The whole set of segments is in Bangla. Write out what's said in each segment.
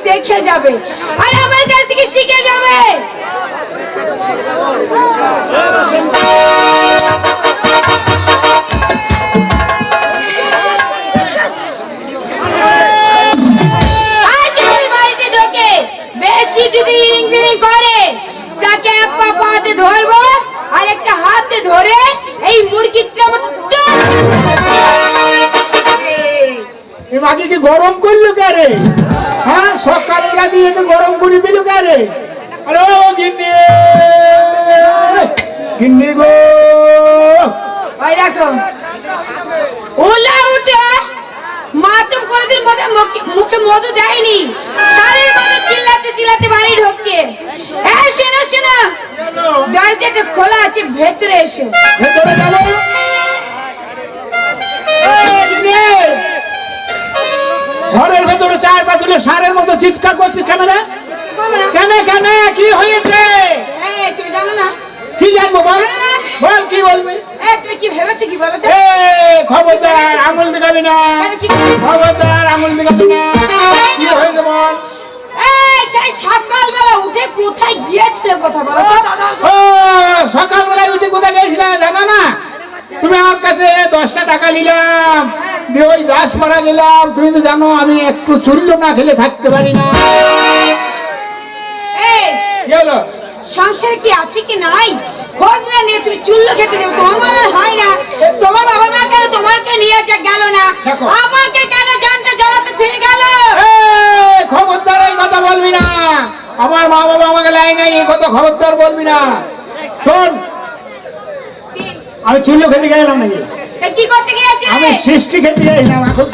দেখে যাবে আর আমার কাছ থেকে শিখে যাবে। বাড়িতে ঢোকে বেশি যদি ইংরেজি করে তাকে এক পা পাতে ধরবো আর একটা হাতে ধরে এই মুরগিটা মতো এবারে কি গরম করলো কে রে? হ্যাঁ, সকালবেলা দিয়ে তো গরম করে দিল কে রে? আরে ও গিন্নি, গিন্নি গো, ওই দেখো ওলা উঠে মাতম কোনদিন মুখে মধু দেয়নি, সারের মতো চিল্লাতে চিল্লাতে বাড়ি ঢুকছে। এই শোনো শোনো, দরজাটা খোলা আছে, ভেতরে এসো। ভেতরে যাবো। ঘরের ভেতরে চার পা তুলে সারের মতো চিৎকার করছিস কেন রে? কেন কেন কি হয়েছে? তুমি জানো না? কি জানবো বল, বল কি বলবি? তুমি কি ভেবেছো কি বলো? খবরদার আঙুল দেখাবি না, খবরদার আঙুল দেখাবি না। কি হয়েছে বল? সেই সকালবেলা উঠে কোথায় গিয়েছিলে কথা বলো? ও সকালবেলায় উঠে কোথায় গেছিলে জানো না? তুমি আমার কাছে 10টা টাকা নিলাম, দিয়ে ওই দাসপাড়া গেলাম। তুমি তো জানো আমি একটু চুল্লো না খেলে থাকতে পারি না। কি হলো? সংসার কি আছে কি নাই খোঁজ না নিয়ে তুমি চুল্লো খেতে যাবে? তোমার হয় না? তোমার বাবা মা কেন তোমাকে নিয়ে গেল না? আমাকে কেন জানতে জড়াতে থেকে গেল? খবরদার এই কথা বলবি না, আমার মা বাবা আমাকে লাই নাই, এই কথা খবরদার বলবি না। শোন, আমি চুল্লো খেতে গেলাম নাকি? কি করতে গিয়েছে? আমি সৃষ্টি খেতে গেলাম। এখন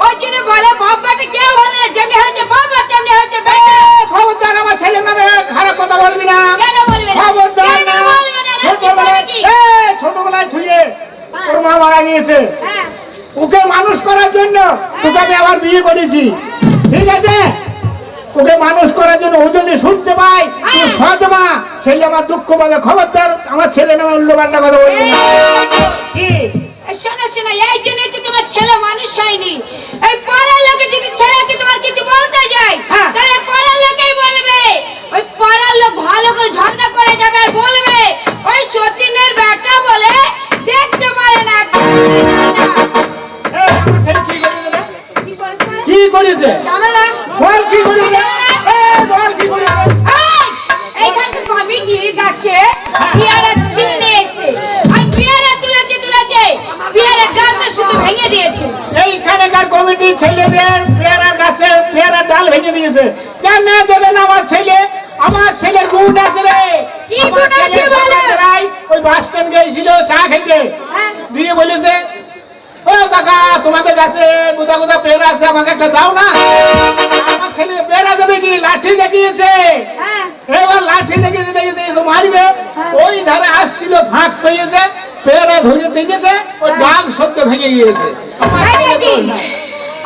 ওই জন্য বলে বাবাটা কেউ বলে না, যেমনি হয়েছে বাবা তেমনি হয়েছে বেটা। খবরদার আমার ছেলের নামে খারাপ কথা বলবি না। কেন বলবে না? খবরদার কেন বলবে না? ছোটবেলায় ছুঁয়ে ওর মা মারা গিয়েছে, ওকে মানুষ করার জন্য তোকে আমি আবার বিয়ে করেছি, ঠিক আছে? ওকে মানুষ করার জন্য ও যদি শুনতে পায় সৎ মা, ছেলে আমার দুঃখ পাবে। খবরদার আমার ছেলে নামে উল্টো পাল্টা কথা বলবি না। কি শোনো শোনো, এই জন্যই তো তোমার ছেলে মানুষ হয়নি। এই পাড়ার লোকে যদি ছেলেকে তোমার কিছু বলতে যায় তাহলে পাড়ার লোকেই বলবে, ওই পাড়ার লোক ভালো করে ঝগড়া করে যাবে আর বলবে ওই সতীনের বেটা বলে দেখতে পারে না। কি করেছে জানো না? বল কি করেছে? বল কি করেছে? এইখানে কমিটি যাচ্ছে, পিয়ারা ছিনে এসে আর পিয়ারা তুলেছে পিয়ারার ডালটা শুধু ভেঙে দিয়েছে। এইখানকার কমিটির ছেলেদের পেয়ারা গাছে পেয়ারার ডাল ভেঙে দিয়েছে। কেন দেবে না আমার ছেলে? আমার ছেলের গুণ আছে রে। কি গুণ আছে বলো? ওই বাস স্ট্যান্ড গিয়েছিল চা খেতে, দিয়ে বলেছে ও কাকা তোমাদের গাছে গোদা গোদা পেয়ারা আছে, আমাকে একটা দাও না। আমার ছেলে পেয়ারা দেবে কি? লাঠি দেখিয়েছে। এবার লাঠি দেখিয়েছে দেখিয়েছে তো মারবে। ওই ধারে আসছিল, ফাঁক পেয়েছে, পেয়ারা ধরে দেখেছে, ওই ডাল সত্য ভেঙে গিয়েছে।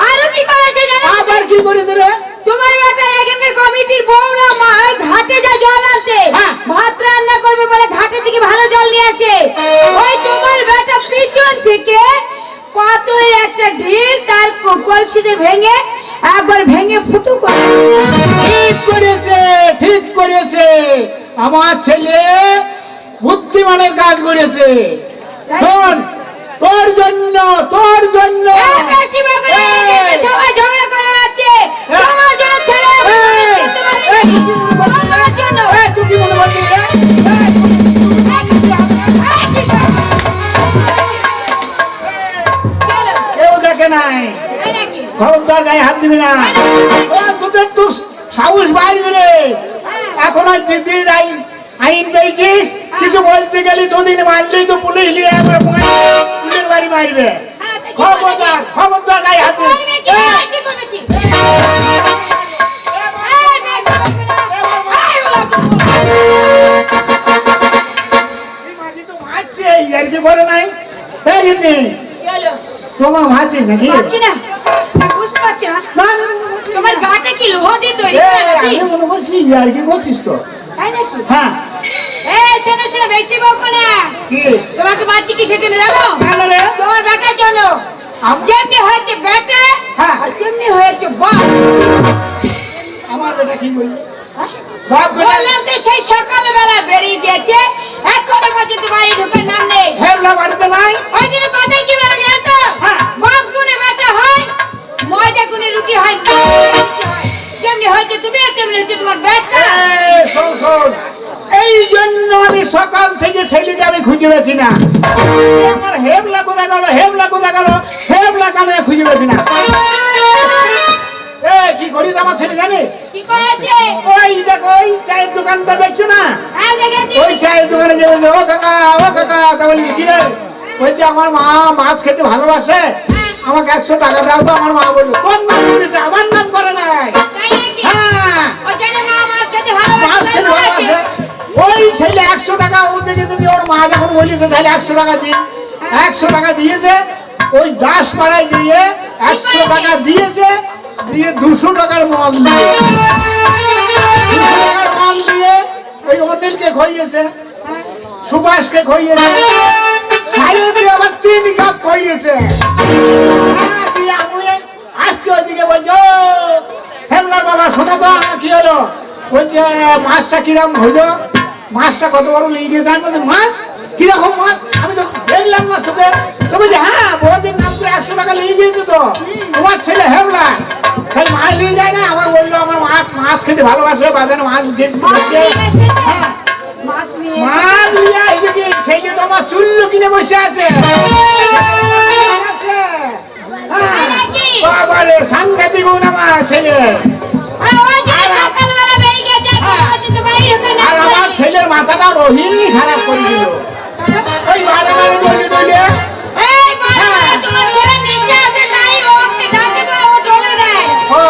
আরো কি করেছে জানো? আবার কি করেছে রে? তোমার বেটা এখানকার কমিটির বউরা মা ঘাটে যা জল আনতে ভাত রান্না করবে বলে ঘাটে থেকে ভালো জল নিয়ে আসে। ওই তোমার বেটা পিছন থেকে পাথরের একটা ঢিল তার কলসিতে ভেঙে একবার ভেঙে ফুটো করে। ঠিক করেছে, ঠিক করেছে। আমার ছেলে বুদ্ধিমানের কাজ করেছে। শোন, তোর জন্য সবাই ঝগড়া করে যাচ্ছে তোমার জন্য ছেলে তোমার জন্য। তুই কি মনে করছিস? কেউ দেখে নাই, খবরদার গায়ে হাত দিবি না। তোদের তো সাহস বাইরে রে। এখন আর দিদির আইন পেয়েছিস, কিছু বলতে গেলি দুদিন মারলেই তো পুলিশ নিয়ে পুলিশের বাড়ি মারবে। খবরদার খবরদার গায়ে হাত দিবি। আর কি বলে নাই তোমার মাছি নাকি? বুঝতে পারছি না তোমার গাটা কি লোহা দিয়ে তৈরি? মনে করছি আর কি বলছিস তো? হ্যাঁ, শোনো শোনো, বেশি বকো না। তোমাকে মারছি কিসের জন্য জানো? তোমার বেটার জন্য। যেমনি হয়েছে বেটা তেমনি হয়েছে কি বললি? হ্যাঁ? বাপ বেটা বললাম তো সেই সকালবেলা বেরিয়ে গেছে, এখনো পর্যন্ত বাড়ি ঢোকার নাম নেই। হেবলা বাড়িতে নাই। ওই দিনে কথাই কি বলে জানো তো? হ্যাঁ। বাপ গুনে বাটা হয়, ময়দা গুনে রুটি হয়, যেমনি হয়েছে তুমি তেমনি হচ্ছে তোমার বেটা। এই, শোন, শোন। এই জন্য আমি সকাল থেকে ছেলেকে আমি খুঁজে পেয়েছি না। আমার হেবলা কোথায় গেল, হেবলা কোথায় গেল, হেবলাকে আমি খুঁজে পেয়েছি না। কি করিস আমার ছেলে জানে? কি করেছে? ওই দেখো, ওই চায়ের দোকানটা দেখছো না? হ্যাঁ দেখেছি। ওই চায়ের দোকানে যে বলছে, ও কাকা, ও কাকা, তা বলি কি রে? বলছে আমার মা মাছ খেতে ভালোবাসে, আমাকে 100 টাকা দাও। তো আমার মা বললো তোর নাম করেছে, আমার নাম করে নাই। তাই নাকি? হ্যাঁ, ওই জন্য মা মাছ খেতে মাছ ভালোবাসে, খেতে ভালোবাসে। ওই ছেলে 100 টাকা ও দেখেছে যে ওর মা যখন বলেছে তাহলে 100 টাকা দিন, 100 টাকা দিয়েছে। ওই 10 পাড়ায় দিয়ে 100 টাকা দিয়েছে, দিয়ে 200 টাকার মাল দিয়ে 200 টাকার মাল দিয়ে ওই অনিলকে খাইয়েছে, সুভাষকে খাইয়েছে, সাহেবকে আবার 3 কাপ খাইয়েছে। দিয়ে আমি আসছি ওইদিকে, বলছো হেমলার বাবা শোনো তো কি হলো? বলছে মাছটা কিরম হইলো, মাছটা কত বড় নিয়ে গিয়ে জানবো মাছ কিরকম মাছ, আমি তো দেখলাম না চোখে। তো বলছে হ্যাঁ বহুদিন নাম করে 100 টাকা নিয়ে গিয়েছে তো তোমার ছেলে হেমলা, তাই মাছ নিয়ে যায় না। আমার বললো আমার মাছ খেতে ভালোবাসে, বাজারে মাছ যেতে মাছ বসছে। নিয়ে এসেছে। মাছ নিয়ে এসেছে। মাছ নিয়ে এদিকে ছেলে তো আমার চুল্লু কিনে বসে আছে। তাই নাকি? বাবারে সাংঘাতিক গুণ আমার ছেলে। আর ওই দিনে সকালবেলা বেরিয়ে গেছে, এখনো পর্যন্ত বাড়ি ঢোকার নাম আর আমার নেই। ছেলের মাথাটা রোহিণী খারাপ করে দিল। ওই বারে বারে বলি বলে এই বাবা, তোমার ছেলে নেশা আছে তাই ওকে ডাকে বা ও ডলে দেয়। ও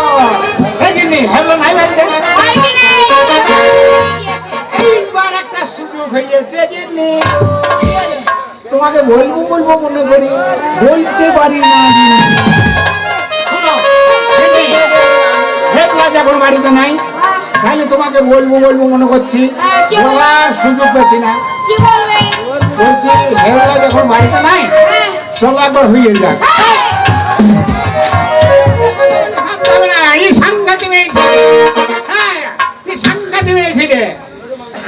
দেখিনি হেবলা নাই বাড়িতে। আর কি নেই? এইবার একটা সুযোগ হয়েছে গিন্নি, তোমাকে বলবো বলবো মনে করি বলতে পারি না। শোনো, গিন্নি, হেবলা যখন বাড়িতে নাই তাহলে তোমাকে বলবো বলবো মনে করছি, বলার সুযোগ পেছি না। কি বলবে? বলছি হেবলা যখন বাড়িতে নাই হ্যাঁ। চলো একবার হয়ে যাক। এই, তবে না, এই সাংঘাতিক মেয়ে ছেলে। হ্যাঁ, এই সাংঘাতিক মেয়ে ছেলে।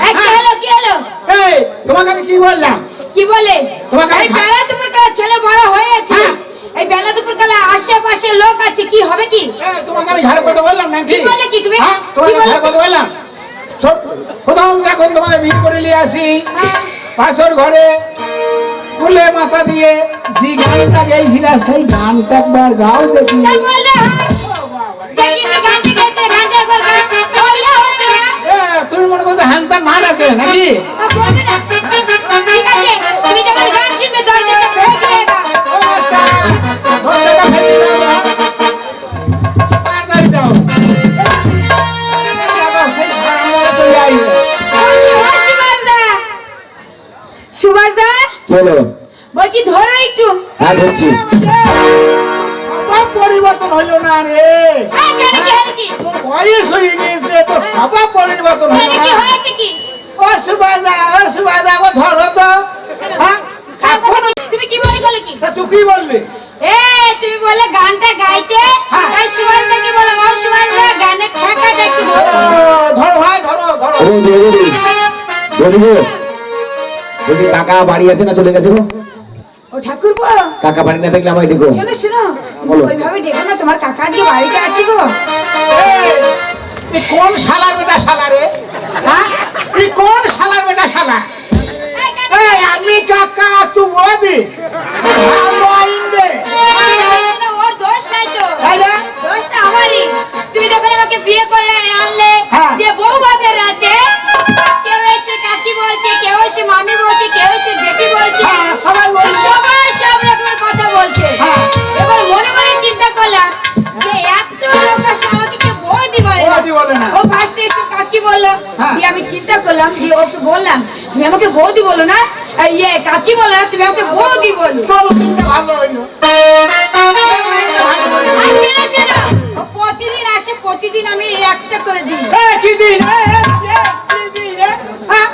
এই কি হলো, কি হলো? এই, তোমাকে আমি কি বললাম? কি বলে? তোমাকে এই বেলা দুপুর কালে ছেলে বড় হয়েছে, হ্যাঁ। এই বেলা দুপুর কালে আশেপাশে লোক আছে, কি হবে কি? এই, তোমাকে আমি ঝাড় কথা বললাম নাকি? কি বললে কি তুমি? হ্যাঁ, তোমাকে কি বললে? ঝাড় কথা বললাম। প্রথম যখন তোমাকে বিয়ে করে নিয়ে আসি পাশের ঘরে ফুলে মাথা দিয়ে যে গানটা গেয়েছিল সেই গানটা একবার গাও দেখি। তা বললে হয়? দেখি তুমি গানটা গেয়েছিলে, গানটা একবার গাও। বললে হতো না? তুমি মনে করছো হ্যান্ডটা মা রাখে নাকি? তা বলবে না? ঠিক আছে, তুমি যখন গান শুনবে দরজাটা ভেঙে দাও। ও বাচ্চা, দরজাটা ভেঙে দাও না। তাড়াতাড়ি দাও। সেই ভাড়া চলে আসবে। ও সুভাষদা, সুভাষদা, চলো বলছি ধরো একটু। হ্যাঁ ধরছি। স্বভাব পরিবর্তন হলো না রে। এই, কেন কি হলো কি? তোর বয়স হয়ে গিয়েছে, তোর স্বভাব পরিবর্তন কেন হলো কি না। হয়েছে কি? অসুবিধা ও ধরো তো। হ্যাঁ, এখন তুমি কি বলে গেলে কি? তা তুই কি বললি? তুমি বলে গানটা গাইতে, হ্যাঁ। তাই সুভাষদা কি বলে ও সুভাষদা গানের ঠেকাটা একটু ধরো। ধরো ভাই, ধরো ধরো। বলবো বলছি কাকা বাড়ি আছে না চলে গেছে গো? ও ঠাকুরপো, কাকা বাড়ি না দেখলে আমায় দেখো। শোনো শোনো, বলো। ওইভাবে দেখো না, তোমার কাকা আজকে বাড়িতে আছে গো। এই, তুই কোন শালার বেটা শালা রে? হ্যাঁ, তুই কোন শালার বেটা শালা? এই, কেন? এই, আমি কাকা, তুই বৌদি। ভালো আইনবে। শোনো, ওর দোষ নাই তো, তাই না? দোষটা আমারই। তুমি যখন আমাকে বিয়ে করে আনলে, হ্যাঁ। যে বউ ভাতের রাতে কেউ এসে কাকি বলছে, কেউ এসে মামি বলছে, কেউ এসে জেঠি বলছে, হ্যাঁ, সবাই বলছে। সবাই সব রকমের কথা বলছে। হ্যাঁ। এবার মনে মনে চিন্তা করলাম যে এত লোক আসে আমাকে কেউ বৌদি বলে না। বৌদি বলে না। ও ফার্স্টে এসে কাকি বললো, হ্যাঁ। দিয়ে আমি চিন্তা করলাম যে ওকে বললাম তুমি আমাকে বৌদি বলো না, কাকি বলো না, তুমি আমাকে বৌদি বলো। চলো, তিনটে ভালো হইলো। আর শোনো, শোনো, ও প্রতিদিন আসে, প্রতিদিন আমি একটা করে দিই। এই, কি দিন? কি দিন রে? হ্যাঁ,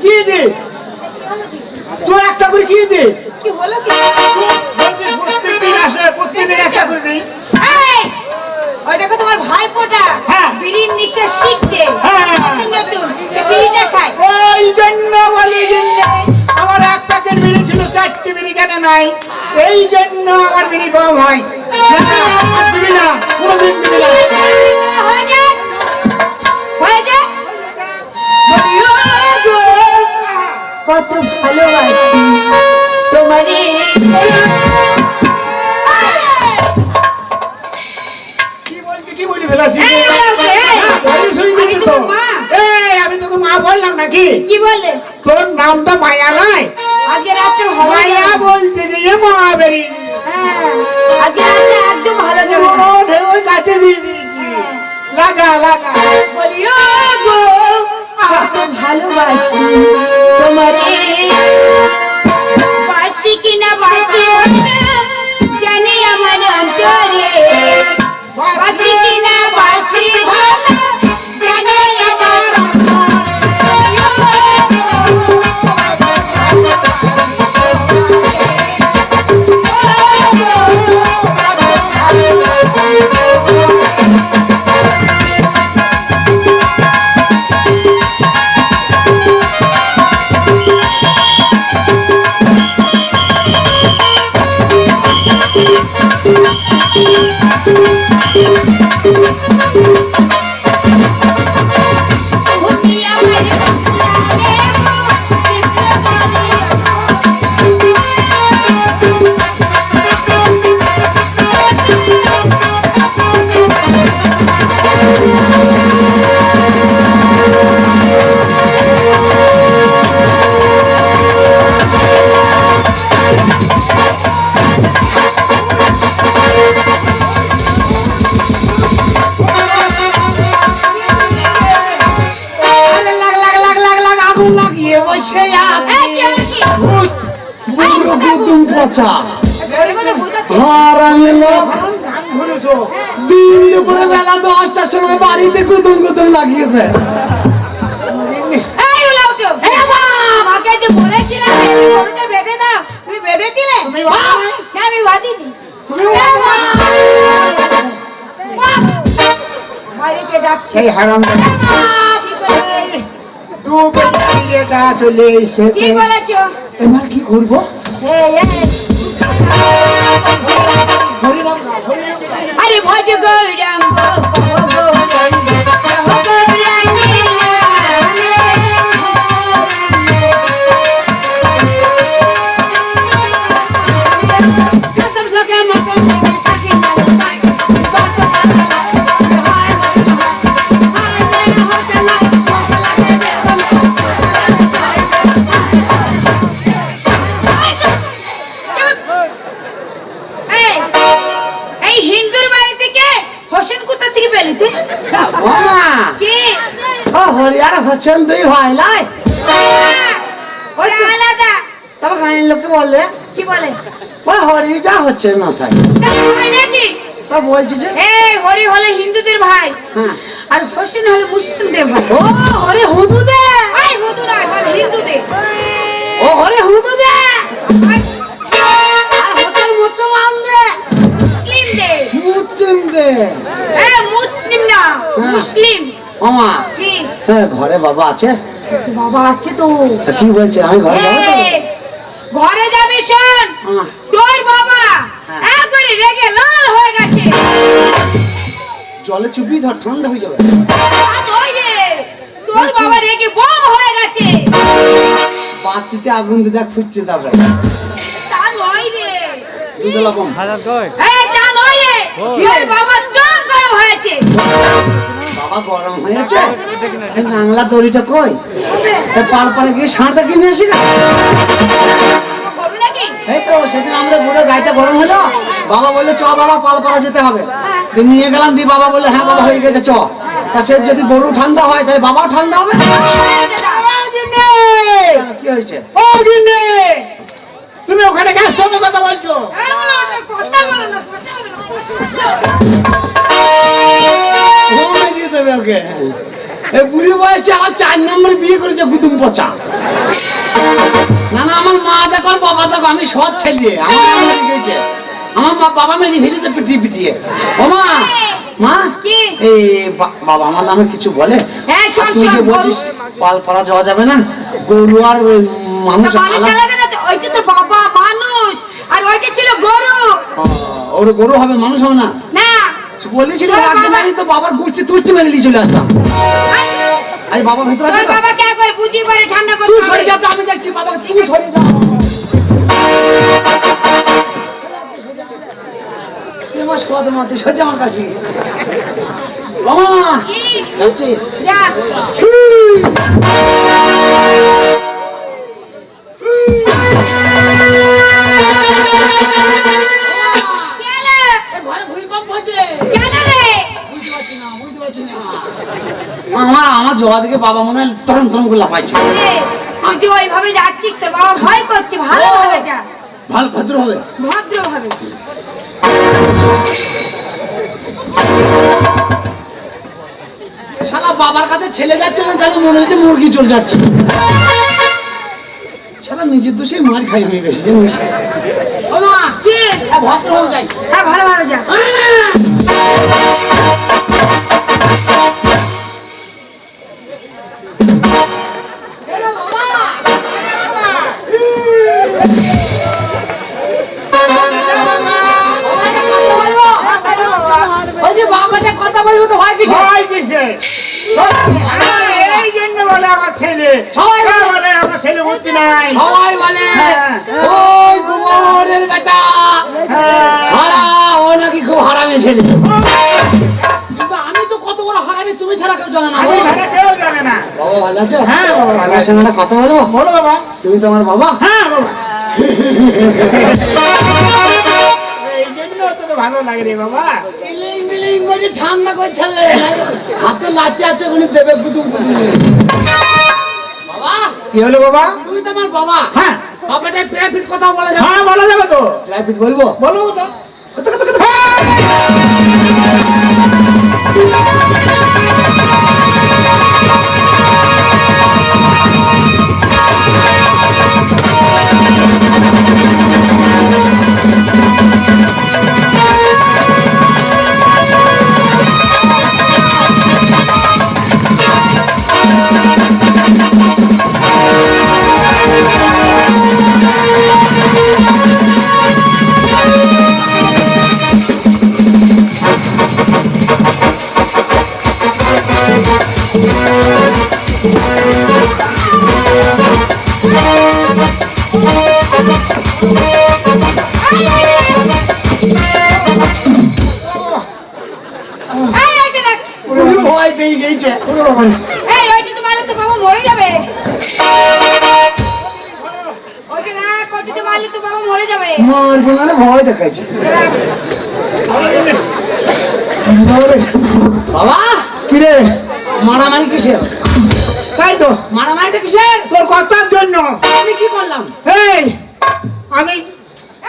কি দিন? তুই একটা করে কি দিন? কি হলো কি? বলছিস প্রত্যেকদিন আসে, প্রত্যেকদিন একটা করে দিই। এই, ওই দেখো তোমার ভাইপোটা হ্যাঁ। বিড়ির নিশা বিশ্বাস শিখছে হ্যাঁ। নতুন নতুন সে বিড়িটা খায়। ওই জন্য বলি যে আমার এক প্যাকেট বিড়ি ছিল, 4টি বিড়ি কেন নাই, এই জন্য আমার বিড়ি কম হয় না, আর দিবি না, কোনোদিন দিবি না। হয়ে যায় হয়ে যায়। বলিও গো, কত ভালোবাসি তোমারে। কি বলি ফেলাছি? এই, বয়স হয়ে গেছে আমি তো। তোর মা। এই, আমি তোকে মা বললাম নাকি? কি বললে? তোর নামটা মায়া নয়, আজকে রাতে হবে মায়া বলতে গিয়ে মা বেরিয়ে হ্যাঁ, আজকে রাতে একদম ভালো যাবে না। ঢেউ কাটে দিয়ে দিয়েছি। লাগা লাগা। বলিও গো, কত ভালোবাসি তোমারে। বাসি কিনা বাসি জানি আমার অন্তরে। বাসি কিনা বাসি জানি আমার আরে লাগ লাগ লাগ লাগ লাগ, আগুন লাগিয়ে বসে আছে। ভূত। বুড়ো কুতুম পচা আর আমি লোক কান ধরেছো। দিন দুপুরে বেলা 10টার সময় বাড়িতে কুতুম কুতুম লাগিয়েছে। এই উলাউটো, আমাকে যে বলেছিলাম এই গরুটা বেঁধে দাও, তুমি বেঁধেছিলে? তুমি বাঁধো নি? না, আমি বাঁধিনি। তুমিও বাঁধো না? মালিকে ডাকছে। সেই হারাম কি বলেছে? দু বেটা চলে কি এসেছে। বলেছো? এবার কি করব? এই, এই। হরিনাম গাও, হরিনাম গাও। আরে ভজ গৌরাঙ্গ এই হিন্দুর বাড়ি থেকে হোসেন কোথা থেকে পেলি তুই? মামা কি? ও হরিয়ার হচ্ছেন দুই ভাই লাই। ওরা আলাদা। তবে গাঁয়ের লোকে বললে কি বলে? ওই হরি যা হচ্ছে না তাই। তাই হয় নাকি? তা বলছি যে এই হরি হলো হিন্দুদের ভাই হ্যাঁ। আর হোসেন হলো মুসলিমদের ভাই। ও হরি হুদু দে, এই হিন্দু নয়, হলো হিন্দুদের। ও হরি হুদু দে, আর আর হতেন মুসলমান দে, মুসলিমদের। মুসলিম দে। মুসলিম না, মুসলিম। মামা কি? হ্যাঁ ঘরে বাবা আছে? বাবা আছে তো। তা কি বলছে আমি ঘরে যাবো তো? এই, ঘরে যাবি শোন, হ্যাঁ। তোর বাবা হ্যাঁ। একবারে রেগে লাল হয়ে গেছে। জলে চুপি ধর ঠান্ডা হয়ে যাবে। আর ওই রে, তোর বাবা রেগে বোম হয়ে গেছে। বাতিতে আগুন দিয়ে দেখ ফুটছে তারপরে তার ওই রে, দুধলা কম। এই তার ওই রে, তোর বাবা চোখ গরম হয়েছে। বাবা গরম হয়েছে, এই নাংলা দড়িটা কই? এই পালপাড়ে গিয়ে সাঁড়টা কিনে আসি না। করবি নাকি? এই তো সেদিন আমাদের বুড়ো গাড়িটা গরম হলো, বাবা বললো চ বাবা পালপাড়া যেতে হবে। দিয়ে নিয়ে গেলাম, দিয়ে বাবা বললো হ্যাঁ বাবা হয়ে গেছে চ। তা সে যদি গরু ঠান্ডা হয় তাই বাবাও ঠান্ডা হবে। কি হয়েছে? ও গিন্নি, তুমি ওখানে কার সঙ্গে কথা বলছো? এই বলো, ওটা কথা বলো না, কথা বলো না, কথা বলো না। ঘুমে দিয়ে দেবে ওকে। এই বুড়ি বয়সে আমার 4 নম্বরে বিয়ে করেছে কুতুম পচা। না না আমার মা দেখো আর বাবা দেখো, আমি সৎ ছেলে, আমার মা মরে গেছে। আমার মা বাবা মেরে ফেলেছে পিটিয়ে পিটিয়ে। ও মা, মা কি? এই বাবা আমার নামে কিছু বলে? হ্যাঁ, শোন, আর তুই যে শোন, বলছিস পালপাড়া যাওয়া যাবে না, গরু আর ওই মানুষ মানুষ আলাদা। আলাদা না তো, ওইটা তো বাবা মানুষ আর ওইটা ছিল গরু। ওর গরু হবে, মানুষ হবে না? না বলেছিল তোর একদিন বাবা- আমি তো বাবার গোষ্ঠী তুষ্টি মেনে নিয়ে চলে আসতাম। আরে বাবা ভেতর আছে তোর তো? বাবাকে একবার বুঝিয়ে পরে ঠান্ডা করতে তুই হবে। সরে যা তো, আমি যাচ্ছি বাবাকে, তুই সরে যা। তুই আমার সদ মা, তুই সরে যা আমার কাছে। বাবা কি? যাচ্ছি। যা। কে এলো? ঘরে ভূমিকম্প হচ্ছে। কেন রে? আমার জবা থেকে বাবা মনে হয় তরম তরম করে লাফাইছে। এ, তুই যে ওইভাবে যাচ্ছিস তোর বাবা ভয় করছে, ভালোভাবে যা, ভালো ভদ্র হবে। ভদ্রভাবে। শালা বাবার কাছে ছেলে যাচ্ছে না জানি মনে হচ্ছে মুরগি চলে যাচ্ছে। শালা নিজের দোষে মার খাই হয়ে গেছে জানিস। ও মা, কি? ভদ্র হয়ে যাই। হ্যাঁ, ভালো যা। ওই যে বাবাটা কথা বলবো তো হয় কিছু। সবাই কিসে? এই জন্য বলে আমার ছেলে, সবাই বলে। বলে আমার ছেলে বুদ্ধি নাই। সবাই বলে হ্যাঁ। ওই কুমারের বেটা হারা, ও নাকি খুব হারামি ছেলে। কিন্তু আমি তো কত বড় হারামি তুমি ছাড়া কেউ জানে না। আমি ঘরে কেউ জানে না। বাবা ভালো আছো? হ্যাঁ বাবা, ভালো আমার আছি। সঙ্গে একটা কথা বলো। বলো বাবা। তুমি তো আমার বাবা। হ্যাঁ বাবা। এই জন্য তোকে ভালো লাগে রে বাবা। ইলিং বিলিং করে ঠান্ডা করতে হবে। হাতে লাঠি আছে উনি দেবে কুতুম কুতুম। বাবা কি হলো বাবা? তুমি তো আমার বাবা। হ্যাঁ বাবাটা প্রাইভেট কথা বলা যাবে? হ্যাঁ বলা যাবে তো। প্রাইভেট বলবো? বলো তো। এই, এইটা দেখ। ভয় পেয়ে গেছে। এই, ওইটা তো মারলে তোর বাবা মরে যাবে। ওইটা না, ওইটা মারলে তোর বাবা মরে যাবে। মারবো না, ভয় দেখাইছে। বাবা কিরে? মারামারি কিসের? তাই তো, মারামারিটা কিসের? তোর কথার জন্য। আমি কি করলাম? এই আমি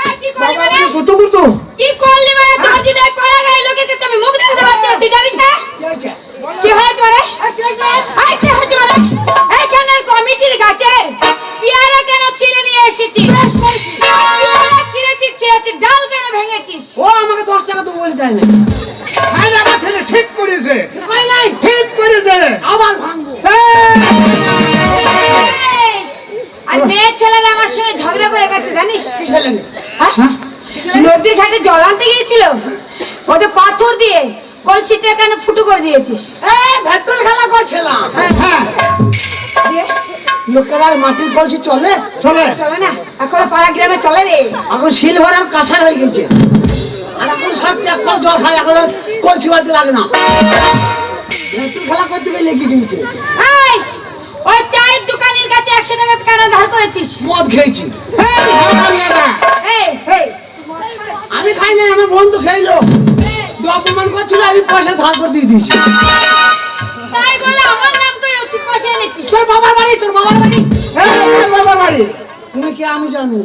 এই, কি করলি মানে? কুতু কুতু। কি করলি মানে? তোর যদি এই পাড়া গায়ে লোকের কাছে আমি মুখ দেখাতে পারছি না, তুই জানিস না? কি হয়েছে? কি হয়েছে মানে? এই, কি হয়েছে মানে? এইখানের কমিটির গাছের পেয়ারা কেন ছিঁড়ে নিয়ে এসেছিস? পেয়ারা ছিঁড়েছিস, ডাল কেন ভেঙেছিস? ও আমাকে 10 টাকা তো বলে দেয় না। আরে আমার ছেলে ঠিক করেছে, হয় নাই, ঠিক করেছে। আবার ভাঙবো। এই, আর মেয়ের ছেলেরা আমার সঙ্গে ঝগড়া করে গেছে জানিস? কিসের লাগে? হ্যাঁ? নদীর ঘাটে জল আনতে গিয়েছিল, ওদের পাথর দিয়ে কলসিটা কেন ফুটো করে দিয়েছিস? এই ভেট্টল খেলা করছিলাম। হ্যাঁ দিয়ে, লোকেরা আর মাটির কলসি চলে? চলে। চলে না, এখন পাড়া গ্রামে চলে রে। এখন সিলভার আর কাঁসার হয়ে গেছে। আর এখন সব ট্যাক্টর জল খায়, এখন আর কলসি বাড়তে লাগে না। ভেট্টল খেলা করতে গেলে কি কিনছে? এই, ওই চায়ের দোকানের কাছে 100 টাকা কেন ধার করেছিস? মদ খেয়েছি। এই, এই, আমি খাই নাই, আমার বন্ধু খাইলো। অপমান করছিল, আমি পয়সা ধার করে দিয়ে দিয়েছি। তাই বলে আমার নাম করে তুই পয়সা এনেছিস? তোর বাবার বাড়ি, তোর বাবার বাড়ি। বাবা বাড়ি। তুমি কে আমি জানি,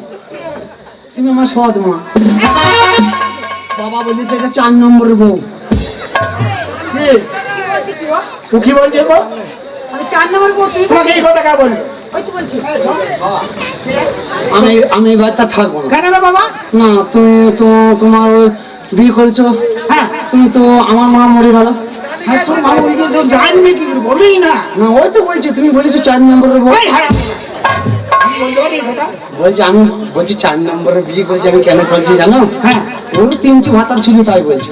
তুমি আমার সৎ মা। বাবা বলেছে এটা 4 নম্বরের বউ। কি? কি বলছিস তুই? ও কি বলছে গো? আমি 4 নম্বর বউ, তুই তোমাকে এই কথা কে বলছে? ওই তো বলছিস। আমি এই বাড়িতে থাকবো না। কেন রে বাবা? না, তুমি তো তোমার বিয়ে করেছো, হ্যাঁ তুমি তো আমার মা মরে গেল, তোর মা ওই যে জানবে কি করে বলি না। না ওই তো বলছি, তুমি বলেছো 4 নম্বরের বউ। ওই হারাম আমি বলতে পারি কথা? বলছি আমি বলছি 4 নম্বরের বিয়ে করেছি, আমি কেন করেছি জানো? হ্যাঁ ওর 3টি ভাতার ছিল তাই বলছি।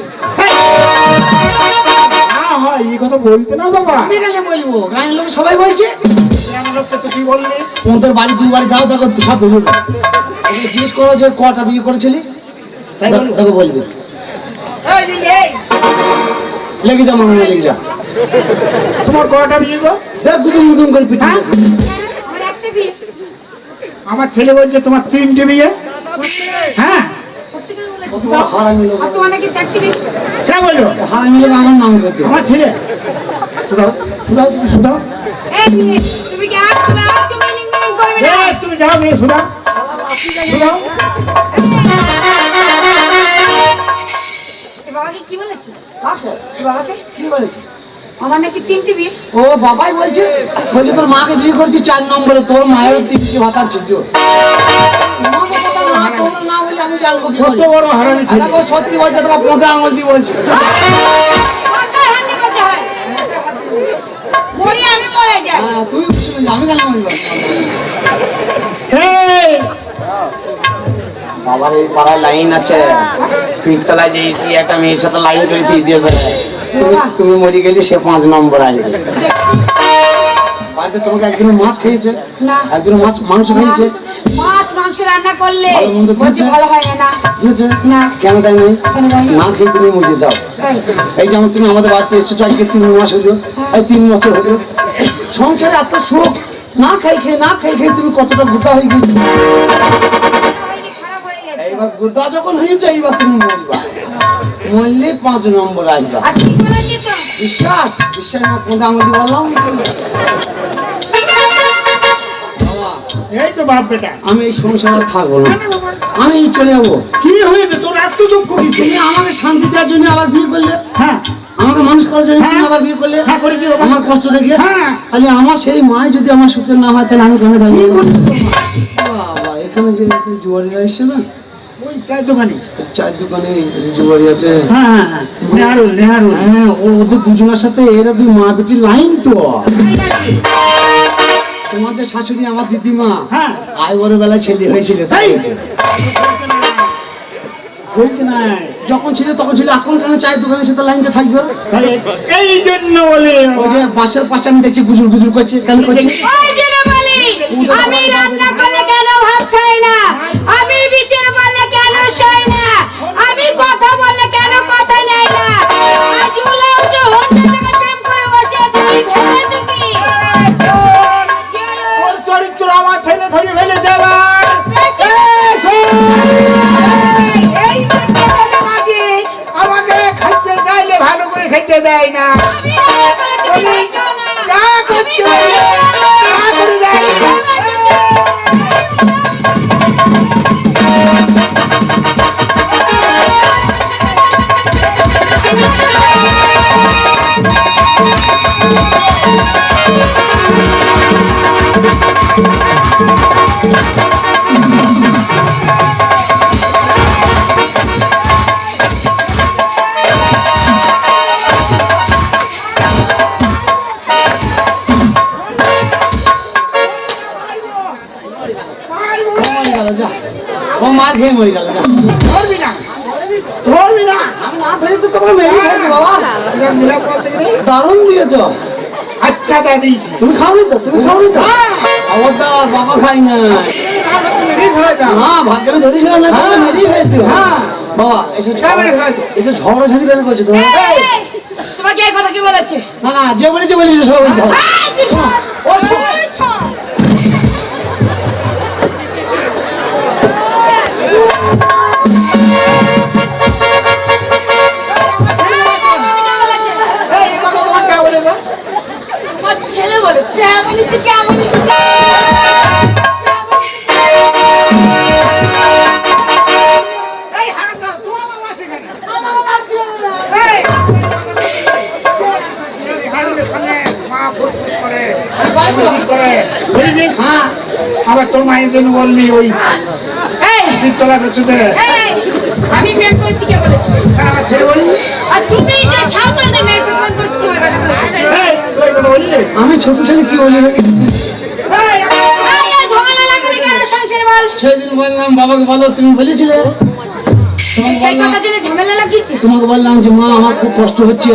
না হয় এই কথা বলতে না বাবা। আমি কেন বলবো, গায়ের লোক সবাই বলছে। আমার লোকটা তো তুই বললি তোমাদের বাড়ি 2 বাড়ি দাও, দেখো সব বলবে। ওকে জিজ্ঞেস করো যে কটা বিয়ে করেছিলি, তাই বলবো? দেখো বলবে। এই দিদি, এই, লেগে যা মামা, লেগে যা। তোমার কটা বিয়ে গো? দেখ গুদুম গুদুম করে পিঠা। আমার একটা বিয়ে। আমার ছেলে বলছে তোমার 3টে বিয়ে। হ্যাঁ সত্যি করে বলেছি। তোমার হারামি লোক, আর তোমার নাকি 4টি বিয়ে। কে বললো? হারামি লোক আমার নাম করতে। আমার ছেলে শুধাও শুধাও তুমি শুধাও। এই মেয়ে, তুমি কি আর মিলিং করবে না? এই, তুমি যাও মেয়ে শুধাও শুধাও। এ বাবাকে কি বলেছি? কাকে? এ বাবাকে কি বলেছে? আমার নাকি 3টি বিয়ে। ও বাবাই বলছে, বলছে তোর মাকে বিয়ে করেছি 4 নম্বরে, তোর মায়েরও 3টি ভাতা ছিল। তোমাকে কথা না, তোমরা না বলে আমি জানবো কি কত করে? বড় হারামি ছেলে। আরে ও সত্যি বলছে, তোমার পোঁতে আঙুল দিয়ে বলছে। মাথায় হাতে করতে হয়। মরি আমি মরে যাই। হ্যাঁ, তুই শুনে আমি কেন মরবো? এই, বাবার এই পাড়ায় লাইন আছে, পিকতলায় যেয়েছি একটা মেয়ের সাথে লাইন করে দিয়ে দেবে। তুমি মরে গেলে সে 5 নম্বর আসবে। দেখছিস? বাড়িতে তোমাকে একজন মাছ খেয়েছে, না। একজন মাংস খেয়েছে, মাছ মাংস রান্না করলে ভালো মন্দ বলছে দিয়েছে? ভালো হয় না। দিয়েছে? না। কেন দেয় নাই? কেন দেয় নাই? না খেয়ে তুমি মরে যাও। তাই। এই যেমন তুমি আমাদের বাড়িতে এসেছো আজকে 3 মাস হলো, এই 3 বছর হলো, সংসারে এত সুখ, না খাই খেয়ে না খাই খেয়ে তুমি কতটা গুদা হয়ে গেছো। হয়নি, খারাপ হয়ে গেছে। এইবার গুদা যখন হয়েছে এইবার তুমি মরবা, মরলে 5 নম্বর আসবা। আর ঠিক বলেছি তো। বিশ্বাস বিশ্বাস না কোনটা আমি বললাম। বাবা, এই তো বাপ বেটা। আমি এই সংসারে আর থাকবো না, আমি চলে যাবো। কি হয়েছে তোর এত দুঃখ কি? তুমি আমাকে শান্তি দেওয়ার জন্য আবার বিয়ে করলে, হ্যাঁ আমাকে মানুষ করার জন্য তুমি হ্যাঁ। আবার বিয়ে করলে। হ্যাঁ, করেছি বাবা। আমার কষ্ট দেখে। হ্যাঁ। তাহলে আমার সেই মায় যদি আমার সুখের না হয় তাহলে আমি কেন দাঁড়িয়ে বাবা, এখানে যে জুয়ারিরা এসছে না, ওই চায়ের দোকানে। চায়ের দোকানে জুয়ারি আছে। হ্যাঁ হ্যাঁ হ্যাঁ, নেহারুল নেহারুল। হ্যাঁ, ওদের দুজনের সাথে এরা 2 মা বেটির লাইন তো। তোমাদের শাশুড়ি আমার দিদিমা, হ্যাঁ। আয় বড় বেলায় ছেলে হয়েছিল, তাই হয়েছে। বলতে নাই। যখন ছিল তখন ছিল, এখন কেন চায়ের দোকানের সাথে লাইনটা থাকবে? তাই এই জন্য বলে ওই যে বাসের পাশে আমি দেখছি গুজুর গুজুর করছে, কেন করছে? ওই জন্য বলি, আমি রান্না করলে কেন ভাত খাই না, আমি বিচার বললে কেন সই না, আমি কথা বললে কেন কথা নেই না, আজ উলে উঠে হন্ডা থেকে প্রেম করে বসে আছি, তুই ভেবেছো কি? ওর চরিত্র আমার ছেলে ধরে ফেলে দেবার। বেশি এই জন্য মাঝি আমাকে খাইতে চাইলে ভালো করে খেতে দেয় না। আমি রান্না করলে তুমি খাইছো না। চা করতে চা করে দেয় না। ও মার খেয়ে মরে গেল, যা। ধরবি না ধরবি না। আমি না ধরে তো তোমাকে মেরে ফেলবো বাবা। দারুণ দিয়েছ। আচ্ছা তা দিয়েছি। তুমি খাওনি তো, তুমি খাওনি তো? খবরদার, বাবা খাই না। না, ভাগ্যে আমি ধরেছিলাম না, তাহলে মেরেই ফেলতে হবে। বাবা এসব ঝগড়াঝাড়ি কেন করছে তোমার? এই, তোমাকে এই কথা কি বলেছে? না না, যে বলেছে বলেছে সব বলতে হবে। এই, তুই শোন। ও শোন। এই, শোন। এই কথা তোমার কে বলে গো? আমার ছেলে বলেছে। এই হারামদা, তোমার বাবা আছে এখানে? এই! এই হারামের সঙ্গে মা ফুসফুস করে, ফুসফুস করে। বুঝেছিস? হ্যাঁ, আবার তোর মায়ের জন্য বললি ওই এই, পিস্তলা পেছুতে। এই, আমি প্রেম করেছি কে বলেছে? আমার ছেলে বলি আর তুমি যে সাঁওতালদের মেয়ের সাথে প্রেম করেছো কে বলেছে? ছোট ছেলে কি হলো? এই, এই ঝামেলা লাগালি কেন সংসারে বল? সেদিন বললাম বাবাকে বলো, তুমি বলেছিলে। তোমাকে সেই বললাম, কথা জেনে ঝামেলা লাগিয়েছিস? তোমাকে বললাম যে মা আমার খুব কষ্ট হচ্ছে,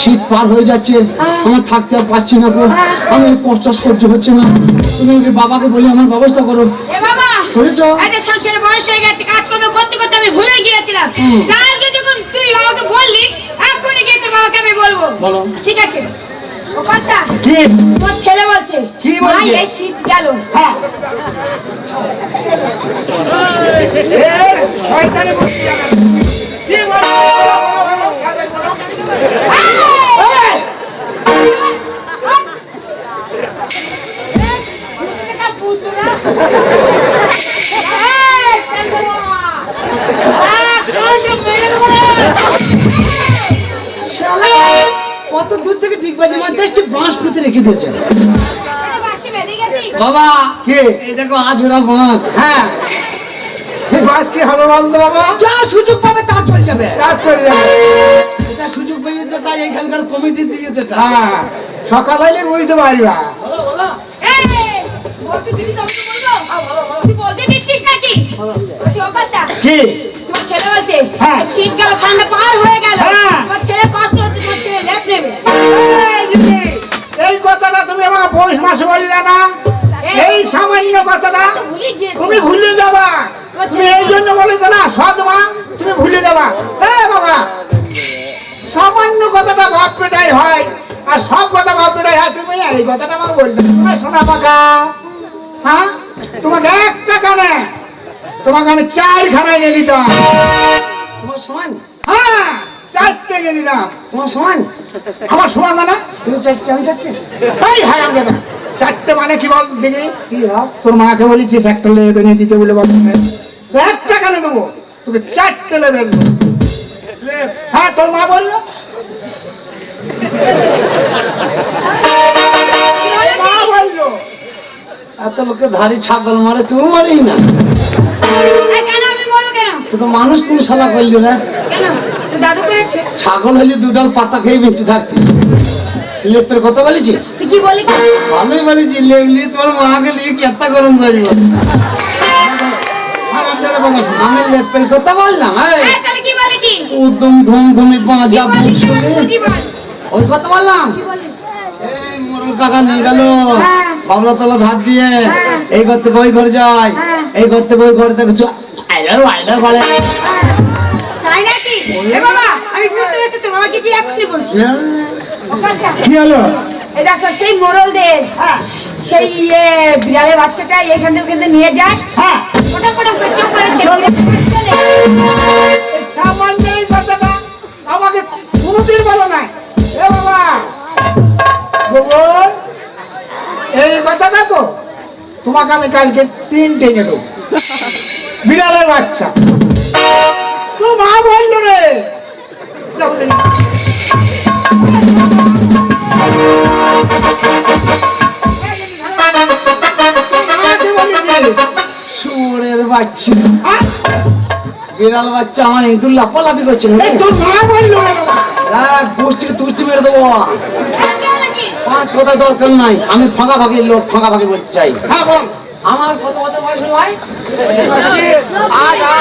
শীত পার হয়ে যাচ্ছে, আমার থাকতে আর পাচ্ছি না গো, আমি এই কষ্ট সহ্য হচ্ছে না, তুমি ওকে বাবাকে বলে আমার ব্যবস্থা করো। এ বাবা, বুঝেছো? এই যে সংসারে বয়স হয়ে গেছে, কাজকর্ম করতে করতে আমি ভুলে গিয়েছিলাম। কালকে যখন তুই আমাকে বললি, এখনই গিয়ে তোর বাবাকে আমি বলবো। বলো। ঠিক আছে। ও কথা, কি তোর ছেলে বলছে, কি বলছে? মা, এই শীত গেল। হ্যাঁ এই শয়তানি বুদ্ধি জানা। কি বলছে? কত দূর থেকে ডিগবাজি মারতে এসছে, বাঁশ পুঁতে রেখে দিয়েছে। বাবা কি? এই দেখো আজ ওরা বাঁশ। হ্যাঁ এই বাস কি হবে বলতো বাবা? যা সুযোগ পাবে তা চলে যাবে। রাত চলে যাবে। এটা সুযোগ পেয়েছে তাই এখানকার কমিটি দিয়েছে এটা। হ্যাঁ সকাল হইলে বুঝতে পারবা। কি? হ্যাঁ। শীতকাল ঠান্ডা পার হয়ে গেল, হ্যাঁ। তোমার ছেলে কষ্ট হচ্ছে, তোমার ছেলে রেপ নেবে। এই দিদি, এই কথাটা তুমি আমার পৌষ মাসে বললে না? এই সামান্য কথাটা ভুলে গিয়েছি। তুমি ভুলে যাবা। তুমি এই জন্য বলেছো না সৎ মা, তুমি ভুলে যাবা। বাবা, সামান্য কথাটা বাপ পেটাই হয়, আর সব কথা বাপ পেটাই হয়। তুমি এই কথাটা আমার বলতে তোমার শোনা পাকা। হ্যাঁ তোমাকে একটা কানে, তোমাকে আমি 4 খানা এনে দিতাম। তোমার সমান, হ্যাঁ 4টে এনে দিতাম। তোমার সমান, আমার সমান মানে? তুমি চাচ্ছি আমি চাচ্ছি। এই হ্যাঁ আমি দাদা 4টে মানে কি বল দেখি? কি ভাব? তোর মাকে বলেছিস একটা লেব এনে দিতে বলে বল। একটা কেন দেবো তোকে? 4টে লেবেন। হ্যাঁ তোর মা বললো। মা বললো। এত লোকে ধারি ছাগল মারে, তুমি মারি না। কেন আমি বলবো কেন? তো তো মানুষ কোন শালা করলি না? কেন তোর দাদু করেছে? ছাগল হলে দুডাল পাতা খেয়ে বেঁচে থাকতি। লেপের কথা বলেছি, তুই কি বলি? ভালোই বলেছি। লেপলি তোর মাকে লিয়ে কেতা গরম করব। আমি লেপের কথা বললাম। তাহলে কি বলে? কি উদম ধুম ধুমি পাঁচা বলি? শুনে কি বল? ওই কথা বললাম। কি বলি? এই মোরল কাকা নিয়ে গেল হ্যাঁ। বাবলা তলা ধার দিয়ে, এই ঘর থেকে ওই ঘরে যায়, হ্যাঁ। এই ঘর থেকে ওই ঘরে থেকে আইলা বলে। তাই নাকি? এ বাবা, আমি বুঝতে পেরেছি তোর বাবা কি এখনই বলছি। ওখানটা। কি হলো? এই দেখো সেই মোড়লদের, সেই বিড়ালের বাচ্চাটা এখান থেকে ওখান থেকে নিয়ে যায়, হ্যাঁ ফটা ফটা করে চোখ করে সে বিড়াল চলে। এই সামান্য এই কথাটা আমাকে কোনোদিন বলো না। এ বাবা গোবর, এই কথাটা তো তোমাকে আমি কালকে 3টে এনে দেবো। বিড়ালের বাচ্চা তো মা বললো রে। যাও দেখি। মাকে বলেছি। শুয়োরের বাচ্চা, হ্যাঁ? বিড়াল বাচ্চা আমার ইঁদুর লাফালাফি করছে। এই তোর মা বললো রে বাবা। গোষ্ঠীকে তুষ্টি মেরে দেবো। কি হলো কি? 5 কথা দরকার নাই, আমি ফাঁকা ফাঁকি লোক, ফাঁকা ফাঁকি বলতে চাই। হ্যাঁ বল। আমার কত বছর বয়স হলো ভাই?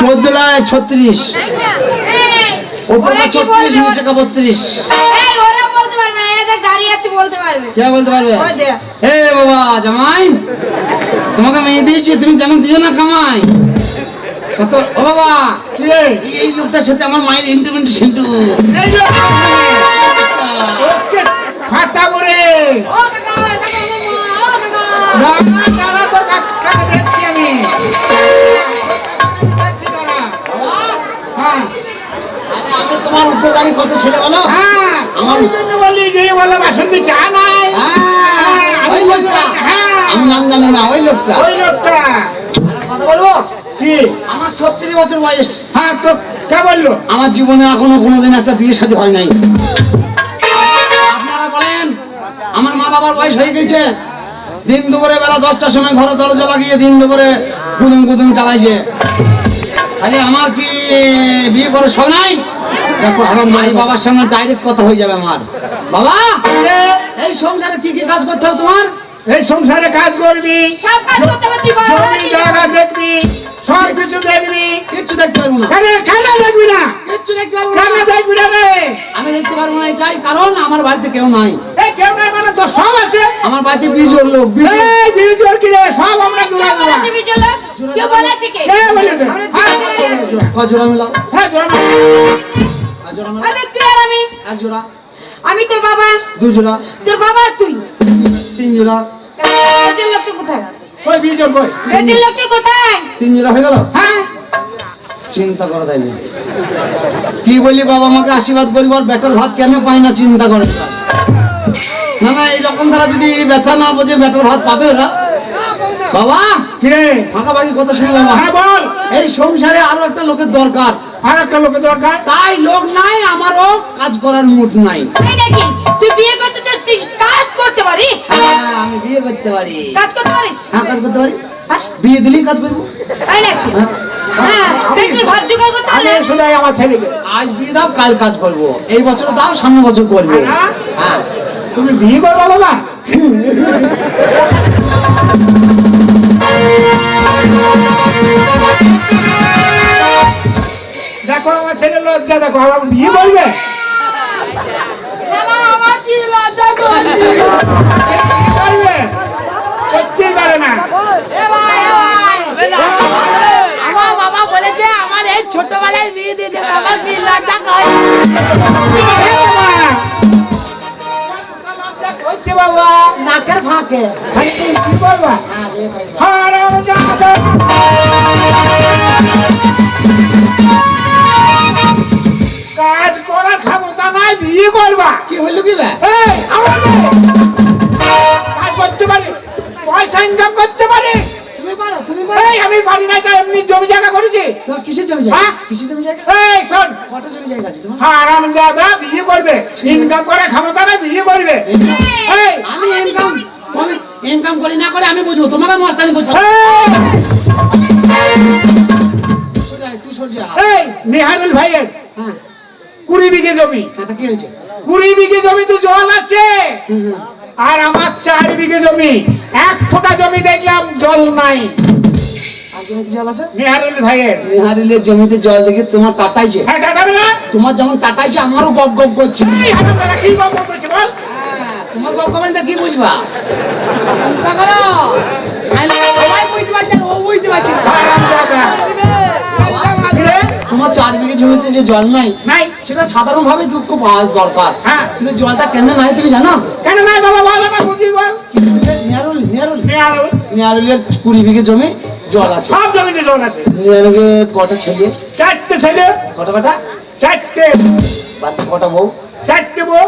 14 36। এই, ওপরে ওরা কি 36, বলবে? নিচে 32। এই, ওরা বলতে পারবে না, এদের দাঁড়িয়ে আছে বলতে পারবে। কে বলতে পারবে? ওই দেখ। এ বাবা জামাই, তোমাকে মেয়ে দিয়েছি, তুমি জানো দিও না কামাই। কত ও বাবা, কি রে? এই লোকটার সাথে আমার মায়ের ইন্টারভিউ সেন্টু। এই যে ওকে ফাটা করে ও কাকা, কাকা, ও কাকা। দাঁড়া দাঁড়া তোর কাকা দেখছি আমি। দেখছি দাঁড়া। হ্যাঁ আমি তোমার উপকারী কত ছেলে বলো? হ্যাঁ আমার জন্য বলি যে বলে বাসন্তী চা নাই। ওই লোকটা, হ্যাঁ আমি নাম জানি না, ওই লোকটা। ওই লোকটা কথা বলবো? কি? আমার 36 বছর বয়স। হ্যাঁ তো কে বললো? আমার জীবনে এখনো কোনোদিন একটা বিয়ে শাদী হয় নাই। আপনারা বলেন, আমার মা বাবার বয়স হয়ে গেছে, দিন দুপুরে বেলা 10টার সময় ঘরে দরজা লাগিয়ে দিন দুপুরে গুদুম গুদুম চালাইছে। তাহলে আমার কি বিয়ে করে সব নাই? দেখো আমার মাই বাবার সঙ্গে ডাইরেক্ট কথা হয়ে যাবে আমার। বাবা কিরে, এই সংসারে কি কি কাজ করতে হবে তোমার? এই সংসারে কাজ করবি, সব কাজ করতে হবে, তুই বড় জমি হয়েছিস। জায়গা দেখবি, সব কিছু দেখবি। কিচ্ছু দেখতে পারবো না। কেন কেন দেখবি না? কিচ্ছু দেখতে পারবো কেন না। দেখবি না রে? আমি দেখতে পারবো না এটাই কারণ আমার বাড়িতে কেউ নাই। এই কেউ নাই মানে তো সব আছে। আমার বাড়িতে বিজোর লোক, বিজোর। এই বিজোর কি রে? সব আমরা কে জোড়া জোড়া। বলেছে বিজয়? কে বলেছে কে? কে বলেছে? হ্যাঁ, কজোড়া মেলাও, হ্যাঁ, জোড়া না। জোড়া মেলাও। আরে তুই আর আমি, এক জোড়া, আমি তোর বাবা, দু জোড়া, তোর বাবা আর তুই। তিন জোড়া, এদের লোকটা কোথায়? কই বিজোর কই? এদের লোকটা কোথায়? তিন জোড়া হয়ে গেল। হ্যাঁ, চিন্তা করো তাইলে কি বলি, বাবা আমাকে আশীর্বাদ করি, বল বেটার ভাত কেন পাই না, চিন্তা করে। না না, এইরকম তারা যদি ব্যথা না বোঝে বেটার ভাত পাবে ওরা। বাবা কি রে? ফাঁকা বাকি কথা শুনে বাবা, হ্যাঁ, বল। এই সংসারে আরো একটা লোকের দরকার। আর একটা লোকের দরকার। তাই লোক নাই, আমারও কাজ করার মুড নাই। তাই নাকি? তুই বিয়ে করতে চাস, তুই কাজ করতে পারিস? হ্যাঁ, আমি বিয়ে করতে পারি। কাজ করতে পারিস? হ্যাঁ, কাজ করতে পারি। হ্যাঁ? বিয়ে দিলেই কাজ করবো। তাই নাকি? হ্যাঁ। হ্যাঁ, পেটের ভাত জোগাড় করতে আমি পারিস? শুধাই আমার ছেলেকে। আজ বিয়ে দাও, কাল কাজ করবো। এই বছর দাও, সামনে বছর করবো। হ্যাঁ? হ্যাঁ, তুমি বিয়ে করবো বাবা? দেখো আমার ছেলে লজ্জা, দেখো আমার বিয়ে করবে। করবে? করতেই পারে না। আমার বাবা বলেছে আমার এই ছোটবেলায় বিয়ে দিয়ে দেবে, আমার কি লজ্জা করছে। লজ্জা করছে বাবা। নাকের ফাঁকে। খালি তুমি কি করবা? হারামজাদা। কাজ করার ক্ষমতা নাই, বিয়ে করবা? কি হইলো কি বে? এই, আমার মেয়ে। কাজ করতে পারি, পয়সা ইনকাম করতে পারি। তুমি পারো, তুমি পারো। এই, আমি পারি না, তাই এমনি জমি জায়গা করেছি। তোমার কিসের জমি জায়গা? হ্যাঁ? কিসের জমি জায়গা? এই শোন, কত জমি জায়গা আছে তোমার? হারামজাদা বিয়ে করবে, ইনকাম করার ক্ষমতা নাই, বিয়ে করবে। এই, আমি ইনকাম করি না করে আমি বুঝবো, তোমাকে মস্তানি করছো। তুই সরে যা। এই নিহারুল ভাইয়ের হ্যাঁ, 20 বিঘে জমি, সেটা কি হয়েছে? 20 বিঘে জমিতে জল আছে। আর আমার 4 বিঘে জমি, 1 ফোঁটা জমি দেখলাম জল নাই। আর জমিতে জল আছে? নিহারুল ভাইয়ের। নিহারিলের জমিতে জল দেখে তোমার টাটাইছে। হ্যাঁ, টাটাবে না? তোমার যেমন টাটাইছে আমারও গপ গপ করছে। এই হারামজাদা কি গল্প করছে বল? তোমার গপ গপটা কি বুঝবা? চিন্তা করো, নাহলে সবাই বুঝতে পারছে আর ও বুঝতে পারছে না। হারামজাদা। কি রে? তোমার 4 বিঘে জমিতে যে জল নাই, নাই। সেটা সাধারণ ভাবে দুঃখ পাওয়া দরকার। হ্যাঁ। কিন্তু জলটা কেন নাই তুমি জানো? কেন নাই বাবা, বল আমার বুঝি বল। নিহারুল নিহারুল নিহারুলের 20 বিঘে জমি জল আছে। সব জমিতে জল আছে। নিহারুলের কটা ছেলে, 4টে ছেলে, কটা বেটা, 4টে, বাচ্চা কটা বউ, 4টে বউ।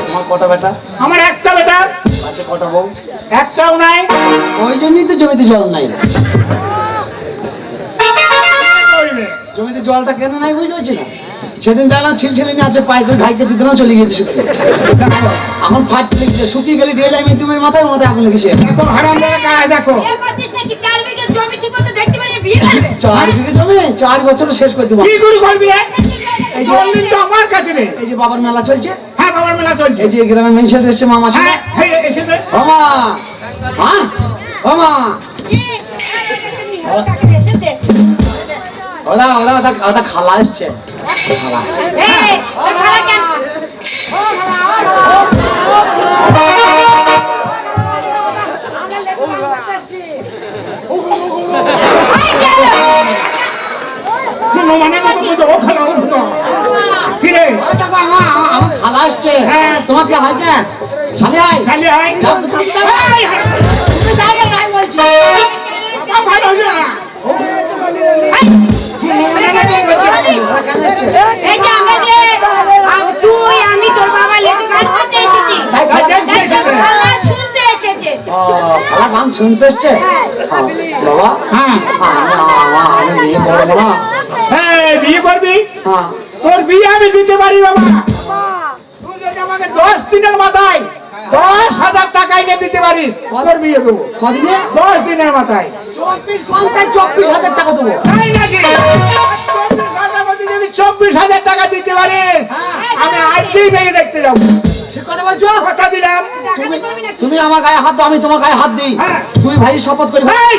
তোমার কটা বেটা, আমার একটা বেটা, বাচ্চা কটা বউ। একটাও নাই। ওই জন্যই তো জমিতে জল নাই। করবে। জমিতে জলটা কেন নাই বুঝতে পারছি না। সেদিন দেখলাম ছিলছিলিনি আছে, পায়ে করে ঘাই কেটে দিলাম, চলে গিয়েছে শুকিয়ে। এখন ফাটতে লেগেছে, শুকিয়ে গেলে ডেলে আমি তুমি মাথায় আগুন লেগেছে। দেখো হারামজাদা কাজ দেখো। বিয়ে করছিস নাকি? 4 বিঘে জমি ঠিক মতো দেখতে পারিস, বিয়ে করবে? 4 বিঘে জমি 4 বছর শেষ করে দেবো। কি করে করবি? এই জমিন তো আমার কাছে নেই। এই যে বাবার মেলা চলছে, হ্যাঁ, বাবার মেলা চলছে। এই যে গ্রামের মেনশন এসছে মামা সাথে। হ্যাঁ, হ্যাঁ, এসেছে। মামা, হ্যাঁ মামা, কি? টাকা এসেছে? ওরা খালা এসছে। খালা এই, তোর খালা কেন? মানে কত বুঝো, ও খালা, ও খালা। কি রে? ওই দেখো, আমার খালা আসছে। হ্যাঁ। তোমাকে হয় কে? শালি আয়। শালি আয়। যাও তো, তুমি যাও। এই, তুমি যাও না, তাই বলছি। বাবা ভালো না। ওরা কেন এসছে? এই যে আমরা যে তুই আমি তোর বাবা লেটু গান করতে এসেছি, তাই খালা দেখছি এসেছে। খালা শুনতে এসেছে। ও, খালা গান শুনতে এসছে। বাবা, হ্যাঁ, আমি বিয়ে করবো না। হ্যাঁ, বিয়ে করবি? হ্যাঁ, তোর বিয়ে আমি দিতে পারি বাবা। তুই যদি আমাকে 10 দিনের মাথায় 10,000 টাকা এনে দিতে পারিস, তোর বিয়ে দেবো। কদিনে? 10 দিনের মাথায়। 24 ঘন্টায় 24,000 টাকা দেবো। তাই নাকি? 24,000 মধ্যে যদি 24,000 টাকা দিতে পারিস, আমি আজকেই মেয়ে দেখতে যাবো। ঠিক কথা বলছো? কথা দিলাম। ডাকাতি করবি না তুমি আমার গায়ে হাত দাও, আমি তোমার গায়ে হাত দিই। হ্যাঁ। দুই ভাই শপথ করি। এই!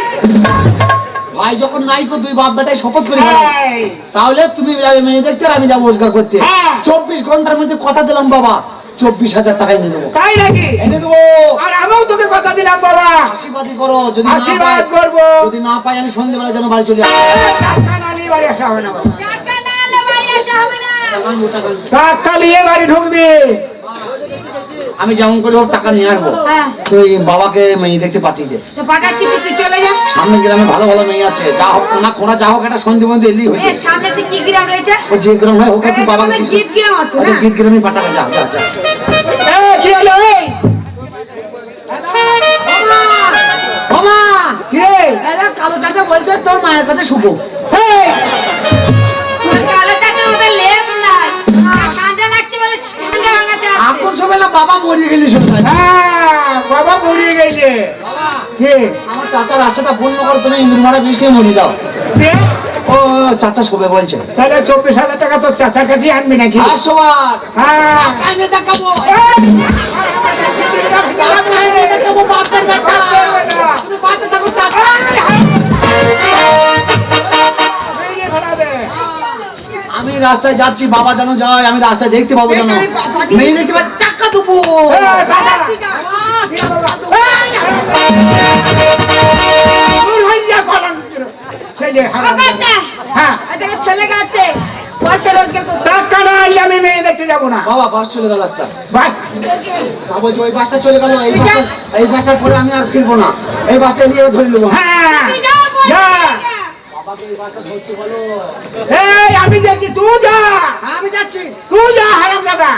ভাই যখন নাই কো দুই বাপ বেটাই শপথ করি ভাই। এই! তাহলে তুমি যাবে মেয়ে দেখতে আর আমি যাবো রোজগার করতে। হ্যাঁ। 24 ঘন্টার মধ্যে কথা দিলাম বাবা, 24,000 টাকা এনে দেবো। তাই নাকি? এনে দেবো। আর আমিও তোকে কথা দিলাম বাবা। আশীর্বাদই করো, যদি না আশীর্বাদ পাই- করবো। যদি না পাই আমি সন্ধ্যেবেলা যেন বাড়ি চলে আসি। টাকা না নিয়ে বাড়ি আসা হবে না বাবা। টাকা না হলে বাড়ি আসা হবে না। টাকা নিয়ে বাড়ি ঢুকবি। আমি যেমন করে হোক টাকা নিয়ে আসবো। হ্যাঁ তুই বাবাকে মেয়ে দেখতে পাঠিয়ে দে। তো পাঠাচ্ছি তুই চলে যা। সামনে গ্রামে ভালো ভালো মেয়ে আছে, যা হোক না খোঁড়া যা হোক একটা সন্ধে মধ্যে এলি হয়ে এ সামনে তুই কি গ্রাম এটা? ও যে গ্রাম হয় ওকে তুই বাবাকে এটা গীত গ্রাম আছে না? গীত গ্রামে পাঠাবে, যা যা যা। এই, কি হলো এই? বাবা কি রে? কালো চাচা বলছে তোর মায়ের কাছে শুভ। এই! তোর কালো চাটার মধ্যে লেপ নাই। ঠান্ডা লাগছে বলে ঠান্ডা ভাঙাতে আসছে। এখন সবে না বাবা মরিয়ে গেলি শুনে। হ্যাঁ, বাবা মরিয়ে গেছে। কি? আমার চাচার আশাটা পূর্ণ করে তুমি ইন্দুর মারা বিষ খেয়ে মরি যাও। দে। ও চাচা শোবে বলছে। তাহলে 24,000 টাকা তোর চাচার কাছে আনবি নাকি? আর সবার হ্যাঁ। কানে দেখাবো। দেখাবো বাপের বেটা। তুমি বাড়িতে থাকো টাকা। বেরিয়ে ঘোরাবে। আমি রাস্তায় যাচ্ছি, বাবা যেন যায়, আমি রাস্তায় দেখতে পাবো যেন। মেয়ে দেখতে পাই টাকা দেবো। এই, দাদা। দূর হয়ে যা, কলঙ্কের ছেলে, হারামজাদা। হ্যাঁ। এদিকে ছেলে গেছে পয়সা রোজগার করতে। টাকা না আনলে আমি মেয়ে দেখতে যাবো না। বাবা বাস চলে গেল একটা। বাস। বাবা বলছে ওই বাসটা চলে গেল, এই বাসটার পরে আমি আর ফিরবো না, এই বাসটা এলিয়ে ধরে নেবো। হ্যাঁ। তুই যা, পয়সা যা। রোজগার। এই, আমি যাচ্ছি, তুই যা। আমি যাচ্ছি। তুই যা, হারামজাদা।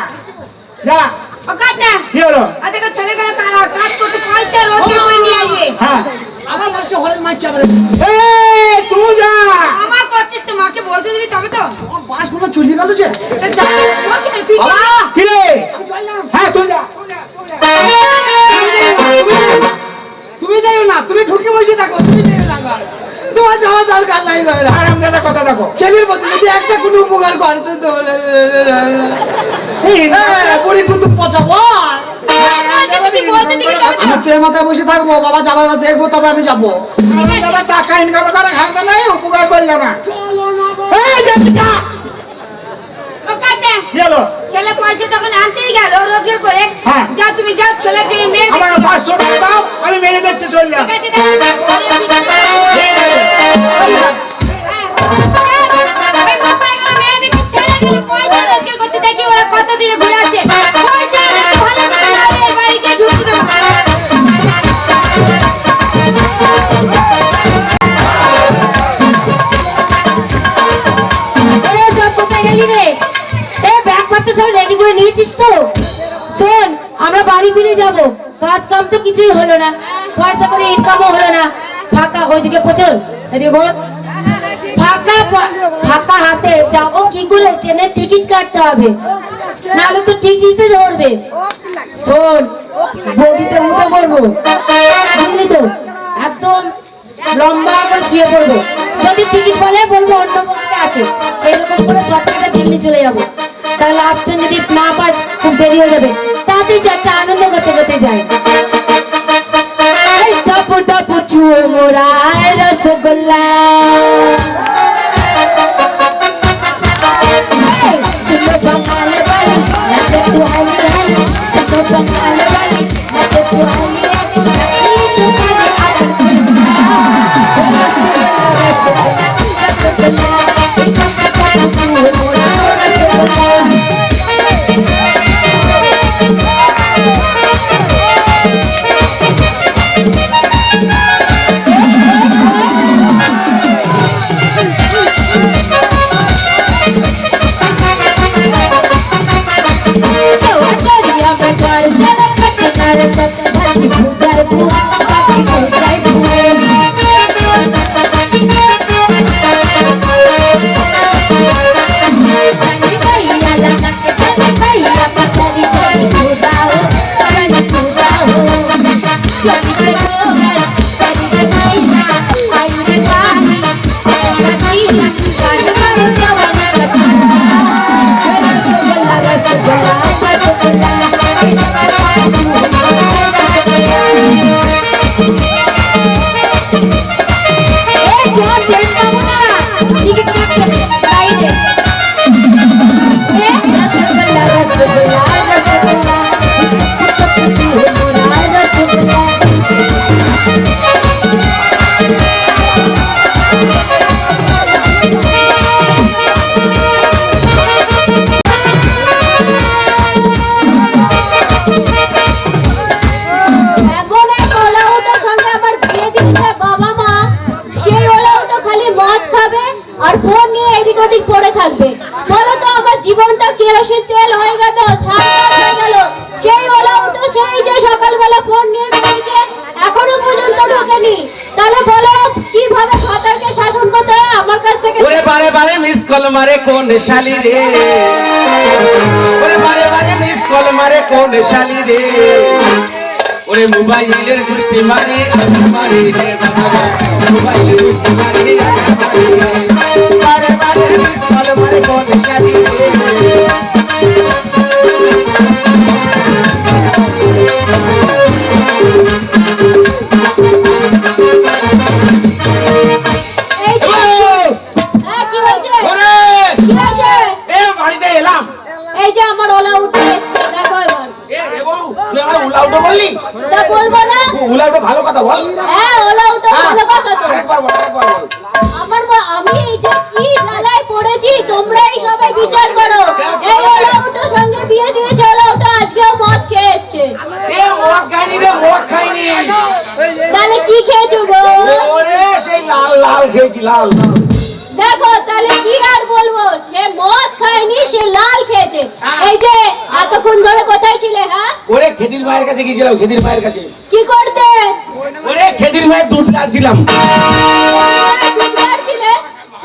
যা। ও কাটা। কি হলো? এদিকে ছেলে গেলে কাজ করতে পয়সা রোজগার করে নিয়ে আসবে। হ্যাঁ। আমার পাশে হরেন মারছে আবার। এই, তুই যা। আমার করছিস তো মাকে বলতে দিবি তবে তো। আমার বাস মনে হয় চলে গেল যে। তা যা, বলতে না, তুই যা। বাবা কি রে? আমি চললাম। হ্যাঁ, তুই যা। তুমি যাইও না, তুমি ঢুকে বসে থাকো, তুমি যাইও না ঘর। তোমার যাওয়ার দরকার নাই ঘরে। হারামজাদা কথা দেখো। ছেলের মধ্যে যদি একটা কোনো উপকার করে তো এই, বুড়ি কুতুব পচা বল। তুই বলতে দিবি তবে তো। আমি ট্রে মাথায় বসে থাকবো, বাবা যাবার দেখবো তবে আমি যাবো। হারামজাদা টাকা ইনকাম করে খাওয়া নাই, উপকার করলে না। চলো না গো। এই, যাচ্ছি, যা। ও কাটা। কি হলো? ছেলে পয়সা তখন আনতেই গেল রোজগার করে। হ্যাঁ। যা তুমি যাও ছেলের জন্য মেয়ে দেখতে। আমার 500 টাকা দাও, আমি মেয়ে দেখতে চললাম। ঠিক আছে, দেখ, পরে বিকেলে। ঠিক আছে। ওই বাবা এগুলো মেয়ে দেখতে ছেলে গেলে পয়সা রোজগার করতে দেখি ওরা কতদিনে ঘুরে আসে। পয়সা এনে তো ভালো করে নাহলে এই বাড়িতে ঢুকতে দেবো না। এ, সব কোথায় গেলি রে? এ, ব্যাগপত্র সব রেডি করে নিয়েছিস তো? শোন, আমরা বাড়ি ফিরে যাব। কাজ কাম তো কিছুই হলো না, পয়সা করে ইনকামও হলো না। ফাঁকা ওইদিকে পচল, এদিকে ঘোর। ফাঁকা হাতে যাবো কি করে? ট্রেনের টিকিট কাটতে হবে, নাহলে তো টিকিটে ধরবে। শোন, বগিতে উঠে পড়বো, বুঝলি তো? একদম লম্বা করে শুয়ে পড়বো। যদি টিকিট বলে বলবো অন্য বগিতে আছে, এরকম করে শর্টকাটে দিল্লি চলে যাবো। তাহলে লাস্ট ট্রেন যদি না পাই খুব দেরি হয়ে যাবে। তাতেই চারটা আনন্দ করতে করতে যায়। টপ টপ চুয়ে মোরা রসগোল্লা, सुनो बंगाल वाली नाचे तू हाली हाली, सुनो बंगाल वाली नाचे तू हाली हाली, तू खाने आकर কল মারে কোন শালি রে, ওরে মারে মারে মিস কল মারে কোন শালি রে, ওরে মোবাইলের গুষ্টি মারে আমি মারি রে বাবা, মোবাইলের গুষ্টি মারে মারে মারে মিস কল মারে কোন শালি রে। এই যে হ্যাঁ, কি হয়েছে? ওরে কি হয়েছে? এ বাড়িতে এলাম, এই যে আমার ওলা উঠে এসছে, দেখো এবার। এ বউ তুই আমার উলাউটো বললি, তা বলবো না? উলাউটো ভালো কথা বল, হ্যাঁ, ওলা উঠে ভালো কথা তো। একবার বল একবার বল। আমি এই যে কি জ্বালায় পড়েছি, তোমরাই সবাই বিচার করো। এই ওলা উঠোর সঙ্গে বিয়ে দিয়েছে, ওলা উঠো আজকেও মদ খেয়ে এসছে। এ মদ খাইনি রে, মদ খাইনি, তাহলে কি খেয়েছো গো? ওরে সেই লাল লাল খেয়েছি, লাল। দেখো তাহলে কি আর বলবো, সে মদ খায়নি, সে লাল খেয়েছে। এই যে এতক্ষণ ধরে কোথায় ছিলে? হ্যাঁ, ওরে খেদির মায়ের কাছে গিয়েছিলাম, খেদির মায়ের কাছে। কি করতে? ওরে খেদির মায়ের দুধ ডালছিলাম। কোথায় ছিলে?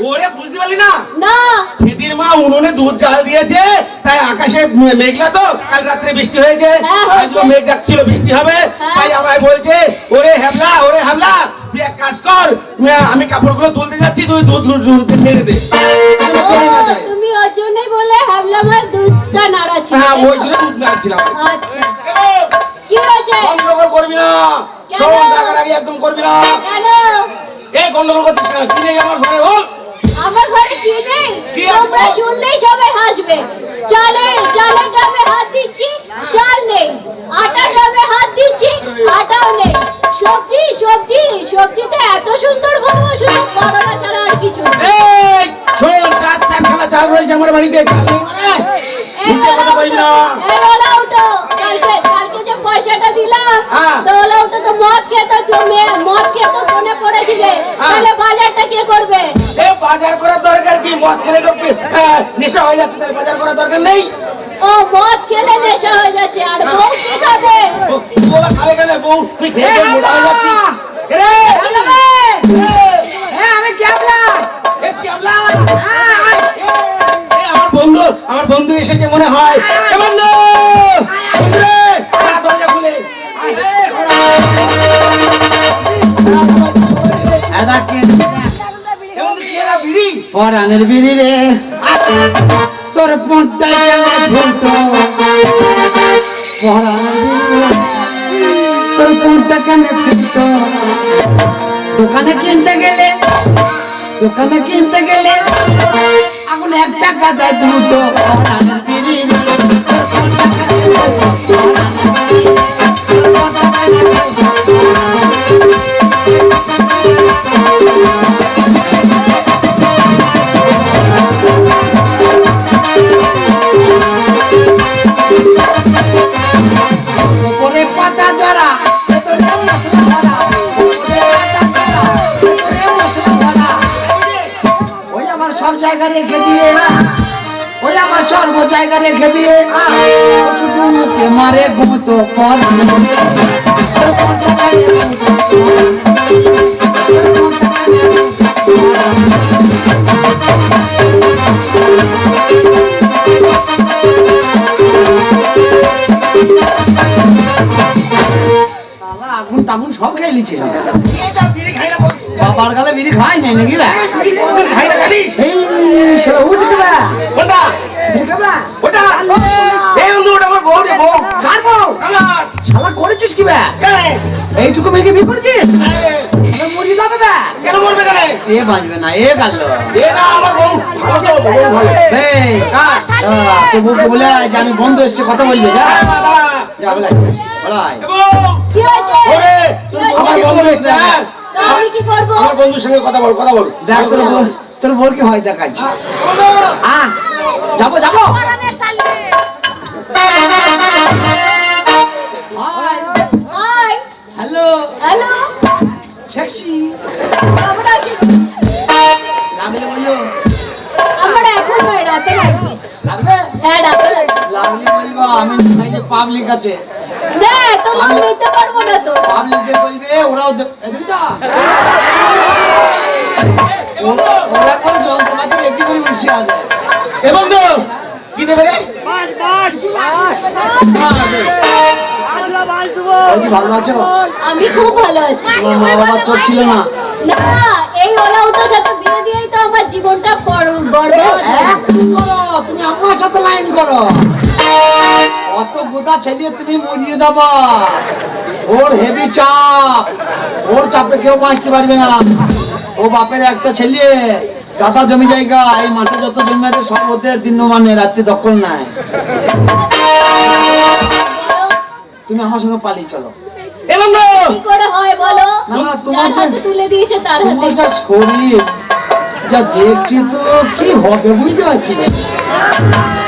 ওরে বুঝতে পারলি না, না, খেদির মা উনুনে দুধ জাল দিয়েছে, তাই আকাশে মেঘলা তো, কাল রাত্রে বৃষ্টি হয়েছে, হ্যাঁ, হয়েছে। আজও মেঘ ডাকছিল বৃষ্টি হবে, হ্যাঁ। তাই আমায় বলছে ওরে হ্যাবলা, ওরে হ্যাবলা তুই এক কাজ কর, আমি কাপড়গুলো তুলতে যাচ্ছি, তুই দুধ নেড়ে দে। ও, তুমি ওর জন্যই বলে হাবলামার দুধটা নাড়াচ্ছি। হ্যাঁ ওই জন্য দুধ নাড়ছিলাম। আচ্ছা, কি হয়েছে? গন্ডগোল করবি না, কেন? শোন টাকার আগে একদম করবি না। কেন? এই গন্ডগোল করছিস কেন? কি নেই আমার ঘরে বল? আমার ঘরে কি নেই? কি আছে তোমরা বল? শুনলেই সবাই হাসবে। চালের ড্রামে হাত দিচ্ছি, চাল নেই। আটার ড্রামে হাত দিচ্ছি, আটাও নেই। সবজিতে এত সুন্দর বলবো, শুধু করলা ছাড়া আর কিছু নেই। এই শোন, চারখানা চাল রয়েছে আমার বাড়িতে, চাল নেই মানে মিথ্যে কথা বলবি না। এই ওলা উঠো, কালকে যে পয়সাটা দিলাম, হ্যাঁ। তো ওলা উঠো তো মদ খেতো, মদ খেতো ফোনে পড়েছিলে, তাহলে বাজারটা কে করবে? এ বাজার করার দরকার কি? মদ খেলে তো নেশা হয়ে যাচ্ছে, তাই বাজার করার দরকার নেই। ও মদ খেলে নেশা হয়ে যাচ্ছে, আর বউ কি খাবে? বউ খাবে কেন? বউ তুই খেয়ে খেয়ে মোটা হয়ে যাচ্ছিস। এরে, হ্যাঁ আমি ক্যাবলা এ ক্যাবলা। এ আমার বন্ধু এসেছে মনে হয়। এ বন্ধু, বন্ধু রে, খোলা দরজা খুলে। এ বন্ধু, কি এরা বিড়ি? পরানের বিড়ি রে, তোর পট্টায় কেমন ফুটো, পরানের বিড়ি রে, তোর পট্টা কেমন ফুটো। দোকানে কিনতে গেলে এখন 1 টাকা দেয় দুটো, পরানের বিড়ি রে, উপরে পাতা জরা, ভেতরে মশলা ভরা, উপরে পাতা জরা, ভেতরে মশলা ভরা। ওই আমার সব জায়গা রেখে দিয়ে, ওই আমার সর্ব জায়গা রেখে দিয়ে, শুধু মুখে মারে গুঁতো পর। আগুন টাগুন সব খেয়ে লিছে, এটা বিড়ি খাই না বলছি। বাবার গালে বিড়ি খাই নাই নাকি রে? কোনদিন খাই না জানি? এই সেটা উঠে না, কোনটা? ওটা? এই বন্ধু, ওটা আমার বউ রে, বউ। কার বউ? আমার। শালা করেছিস কি বে? কেন? এইটুকু মেয়েকে বিয়ে করেছিস? মরি যাবে বে? কেন মরবে কেন? এ বাঁচবে না, এ গাল। এরা আমার বউ ভালো তো, বউ ভালো। এই তো বউকে বলে আয় যে আমি বন্ধু এসছে, কথা বলবি, যা যা বলাই বলাই। এ বউ, কি হয়েছে? ওরে, আমার বন্ধু এসেছে, হ্যাঁ। তো আমি কি করবো? আমার বন্ধুর সঙ্গে কথা বল, কথা বল। দেখ তোর বোর কি হয় দেখাচ্ছি। বন্ধু, যাবো হাই, হ্যালো হ্যালো, সেক্সি কেমন আছিস? লাগলে বললো, আমার এখন নয়, রাতে লাগবে। লাগবে হ্যাঁ, রাতে লাগবে। লাগলে বলবো, আমি পাবলিক আছে, তোমার নিতে পারবো না তো। পাবলিকদের বলবে, ওরাও দিবি তো। ওরা করে যন্ত্রপাতি রেডি করে বসে আছে। এ বন্ধু কি দেবে রে? বলছি ভালো আছো? আমি খুব ভালো আছি। তোমার মা বাবার চোখ ছিল না? না, এই ওলাউটার সাথে বিয়ে দিয়েই তো আমার জীবনটা বড় এক করো, তুমি আমার সাথে লাইন করো। অত গোদা ছেলে তুমি মরিয়ে যাবা। ওর হেভি চাপ, ওর চাপে কেউ বাঁচতে পারবে না। ও বাপের একটা ছেলে, গাদা জমি জায়গা, এই মাঠে যত জমি আছে সব ওদের দিন মানে রাত্রি দখল নাই। তুমি আমার সঙ্গে পালিয়ে চলো। এ বন্ধু কি করে হয় বলো? না, না, তোমার যার হাতে তুলে দিয়েছে তার হাতে। তোমার যা শরীর যা দেখছি তো কি হবে বুঝতে পারছি না।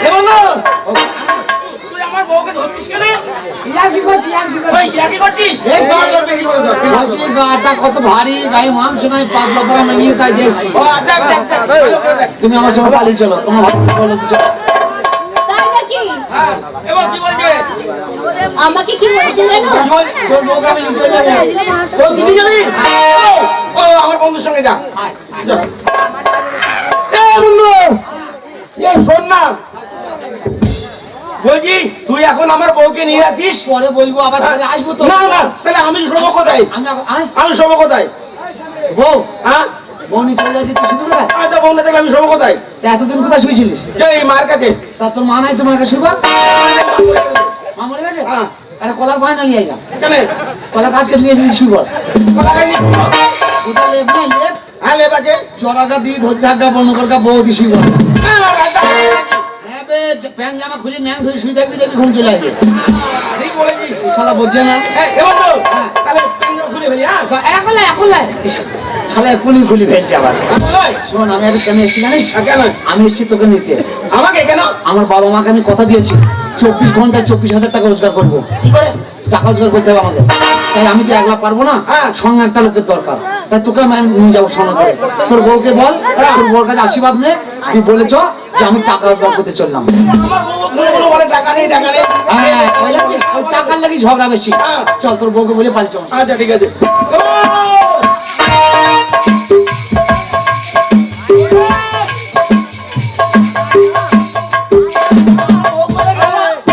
এ বন্ধু তুই আমার বউকে ধরছিস কেন? ইয়ার কি করছি, ইয়ার কি ওই করছি? ইয়াকি করছিস? এই ধর, ধর, বেশি করে ধর। বলছি গাটা কত ভারী, গায়ে মাংস নাই, পাতলা পরা মেনিয়ে তাই দেখছি। ও, দেখ, দেখ, দেখ, ভালো করে দেখ। তুমি আমার সঙ্গে পালিয়ে চলো, তোমার ভালো বলে দিচ্ছ। তাই নাকি? হ্যাঁ, এবার কি বলছে? আমাকে কি বলছে জানো? তোর বউকে আমি নিতে যাবো। ও, তুই নিয়ে যাবি? ও, আমার বন্ধুর সঙ্গে যা। যা। এ বন্ধু এ শোন না, বলছি তুই এখন আমার বউকে নিয়ে যাচ্ছিস? পরে বলবো, আবার পরে আসবো তো। না না, তাহলে আমি শোবো কোথায়? আমি শোবো কোথায়? বউ, হ্যাঁ, বউ নিয়ে চলে যাচ্ছি, তুই শুনবি কোথায়? আচ্ছা বউ না থাকলে আমি শোবো কোথায়? তা এতদিন কোথায় শুয়েছিলিস? এই মায়ের কাছে। তা তোর মা নাই, তোমার কাছে শুবা? মা মরে গেছে? হ্যাঁ। একটা কলার বায়না নিয়ে আইগা, কেন? কলা গাছ কেটে নিয়ে এসেছিস শুবর। কলা খাইনি? ওটা লেপ নাই, লেপ হ্যাঁ, লেপ আছে। চড়াটা দিয়ে ধরতে থাকা বন্ধ করকা বউ দিয়ে শুবর। হ্যাঁ, রাজা। হ্যাঁ বে, প্যান্ট জামা খুলে ন্যাং ধরে শুয়ে থাকবি, দেখবি ঘুম চলে আসবে। ঠিক বলেছিস। শালা বোঝে না। এ বন্ধু, হ্যাঁ। তাহলে প্যান্টগুলো খুলে ফেলি, হ্যাঁ? এখন শালা এখনই খুলি ফেলছে আবার। বল। শোন, আমি আগে কেন এসেছি জানিস? কেন? আমি এসেছি তোকে নিতে। আমাকে কেন? আমার বাবা মাকে আমি কথা দিয়েছি 24 ঘন্টায় 24,000 টাকা রোজগার করবো। কি করে? টাকা রোজগার করতে হবে আমাকে, তাই আমি তো একলা পারবো না, হ্যাঁ। সঙ্গে একটা লোকের দরকার। তাই তোকে আমি নিয়ে যাবো সঙ্গে করে। তোর বউকে বল, তোর বউর কাছে আশীর্বাদ নে, তুই বলেছ যে আমি টাকা রোজগার করতে চললাম। আমার বউ কোনো বলে টাকা নেই, টাকা নেই। হ্যাঁ, ওই লাগছে, ওই টাকার লাগি ঝগড়া বেশি। হ্যাঁ। চল তোর বউকে বলে পালিয়ে চল। আচ্ছা ঠিক আছে। ও!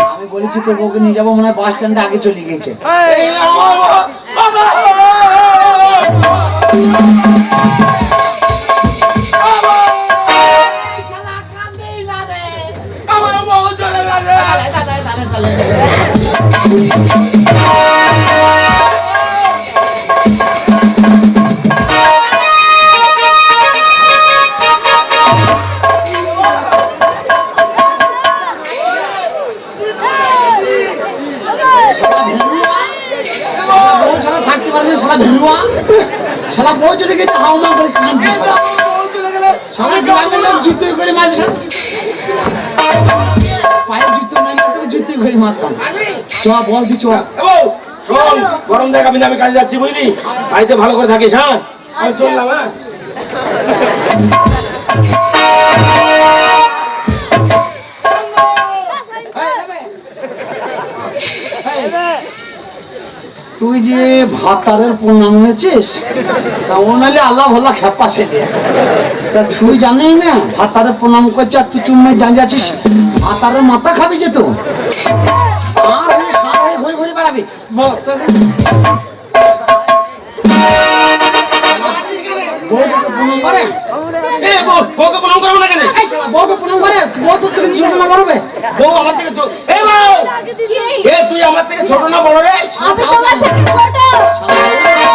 আমি বলেছি তোর বউকে নিয়ে যাবো, মনে হয় বাস স্ট্যান্ডে আগে চলে গেছে। এই আমার বউ! বাবা! শালা কান্দেই না রে। আমার বউ চলে গেছে। শালা ভেলুয়া, বউ ছাড়া থাকতে পারবে না, শালা ভেলুয়া। শালা বউ চলে গেছে, হাওমা করে কাঁদছে শালা। বউ চলে গেলে শালা গ্রামের লোক জুতোই করে মারবে শালা। পায়ে জুতো নাই, তোকে জুতোই করে মারতাম। চ বল দি চ। এ বউ, শোন, গরম দেখ, আমি কাজে যাচ্ছি বুঝলি? বাড়িতে ভালো করে থাকিস, হ্যাঁ? আমি চললাম, হ্যাঁ? তুই যে ভাতারের প্রণাম নিয়েছিস, তা ও নাহলে আল্লাহ ভোলা খেপা ছেলে। তা তুই জানিস না ভাতারের প্রণাম করছে আর তুই চুম্মে জানিয়েছিস ভাতারের মাথা খাবি যে তো আর ওই সাপ হয়ে ঘুরে ঘুরে বেড়াবি। বস, তোকে- বউকে প্রণাম করে? এ বউ, বউকে প্রণাম করবো না কেন? এই শালা, বউকে প্রণাম করে? বউ তোর থেকে ছোট না করবে? বউ আমার থেকে ছোট। এ বউ! কি? এ তুই আমার থেকে ছোট না বড় রে? আমি তোমার থেকে ছোট। শালা,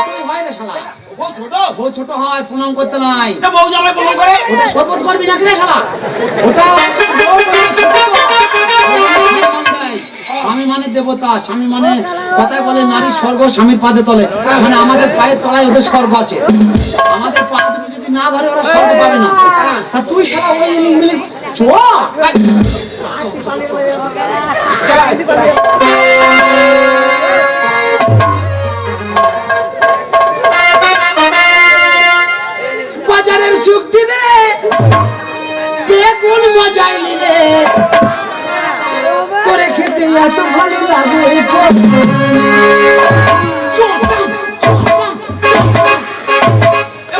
বউ হয় না শালা। বউ ছোট? বউ ছোট হয়, প্রণাম করতে নাই। তা বউ জামাই প্রণাম করে? ওটা শপথ করবি নাকি রে শালা? ওটা বউ মানে ছোট তো। স্বামী মানে দেবতা, স্বামী মানে কথায় বলে নারী স্বর্গ স্বামীর পাদে তলে, মানে আমাদের পায়ের তলায় ওদের স্বর্গ আছে। আমাদের পা দুটো যদি না ধরে ওরা স্বর্গ পাবে না। তা তুই শালা ওই মিলি চ। বাজারের সুখ দিনে বেগুন মজাইলি রে, করে খেতে এত ভালো লাগে। এ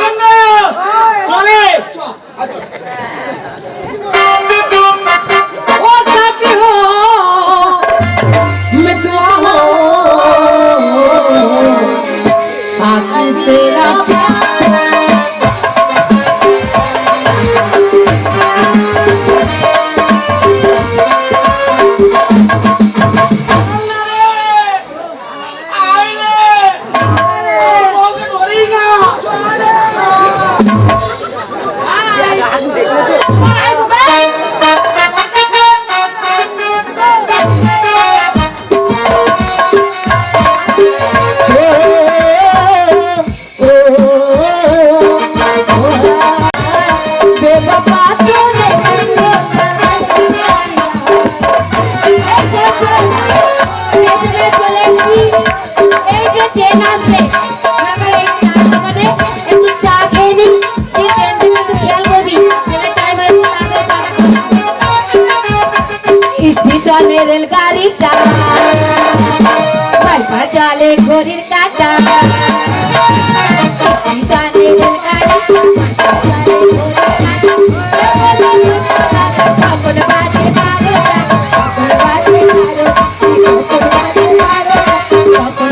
বন্ধু! বাইপা চলে ঘড়ির কাটা চলে রেল গাড়ি কখন বাজে বারো কখন বাজে বারো কখন বাজে বারো কখন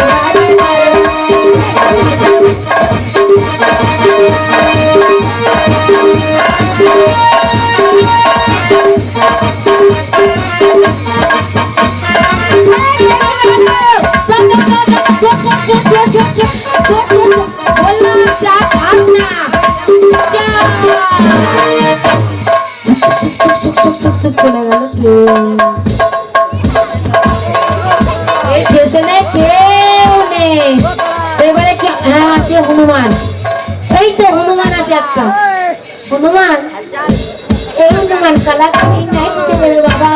বাজে বারো চলে গেল এই স্টেশনে কেউ নেই এবারে কি হ্যাঁ আছে হনুমান এই তো হনুমান আছে একটা হনুমান এই হনুমান কালা কালি নাই চলে গেল বাবা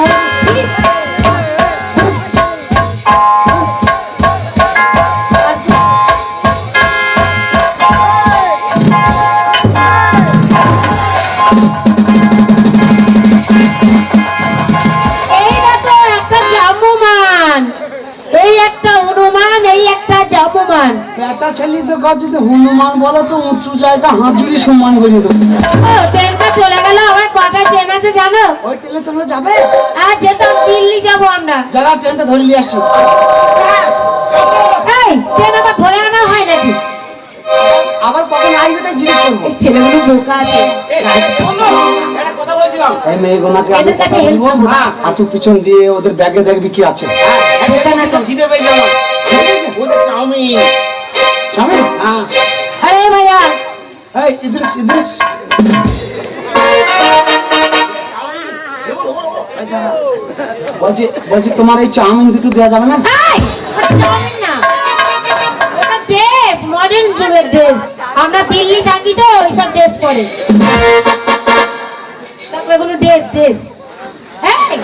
বেটা ছেলেদের কাছে যদি হনুমান বলো তো উঁচু জায়গা হাঁচুরি সম্মান করে দেবো। ট্রেনটা চলে গেল আমার কটা ট্রেন আছে জানো? ওই ট্রেনে তোমরা যাবে? হ্যাঁ যেতাম, দিল্লি যাবো আমরা। যারা ট্রেনটা ধরে নিয়ে আসছি। এই ট্রেন আবার ধরে আনা হয় নাকি? আবার কখন আসবে তাই জিজ্ঞেস করবো। এই ছেলেগুলো বোকা আছে। এই মেয়েগুলোকে আমি এদের কাছে কথা help বলবো, করবো। হাঁটু পিছন দিয়ে ওদের ব্যাগে দেখবি কি আছে। খিদে পেয়ে গেল ওদের চাউমিন চাউমিন? আরে ভাইয়া এই ইদ্রিস ইদ্রিস বলছি বলছি তোমার এই চাউমিন দুটো দেওয়া যাবে না? এই ওটা চাউমিন না, ওটা ড্রেস, মডার্ন যুগের ড্রেস। আমরা দিল্লি থাকি তো ওইসব ড্রেস পরে। তারপর এগুলো ড্রেস ড্রেস। এই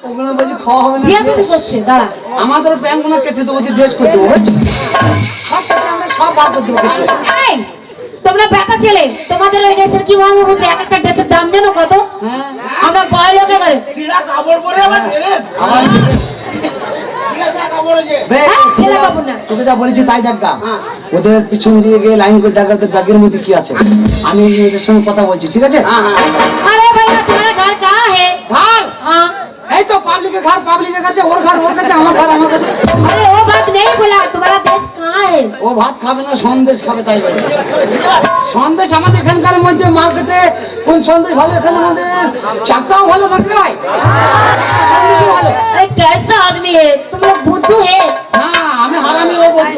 ওগুলো বলছি খাওয়া হবে না। বিয়া তুমি করছে দাঁড়া। আমাদের ব্যাংকগুলো কেটে দেবো, ড্রেস করে দেবো, সব কেটে আমরা সব বার করে দেবো কেটে। এই তোমরা বেটা ছেলে, তোমাদের ওই ড্রেসের কি মর্ম বুঝবে? এক একটা ড্রেসের দাম জানো কত? আমরা বয় লোকে করে সিরা কাপড় পরে আবার ড্রেস আমার সিরা কাপড় যে ছেলে পাবো না। তোকে যা বলেছি তাই দেখা, ওদের পিছন দিয়ে গিয়ে লাইন করে দেখা ওদের ব্যাগের মধ্যে কি আছে। আমি ওদের সঙ্গে কথা বলছি, ঠিক আছে? अरे भैया तुम्हारा घर कहाँ है? ঘর हाँ এই তো পাবলিকের ঘর, পাবলিকের কাছে, ওর ঘর ওর কাছে, আমার ঘর আমার কাছে। अरे वो बात नहीं बोला, तुम्हारा देश कहाँ है? ও ভাত খাবে না, সন্দেশ খাবে, তাই বলে। সন্দেশ আমাদের এখানকার মধ্যে মার্কেটে কোন সন্দেশ ভালো? এখানে আমাদের চাকটাও ভালো নাকি ভাই? সন্দেশও ভালো। अरे कैसा आदमी है तुम लोग? बुद्धू है? না আমি হারামি, ও বলছি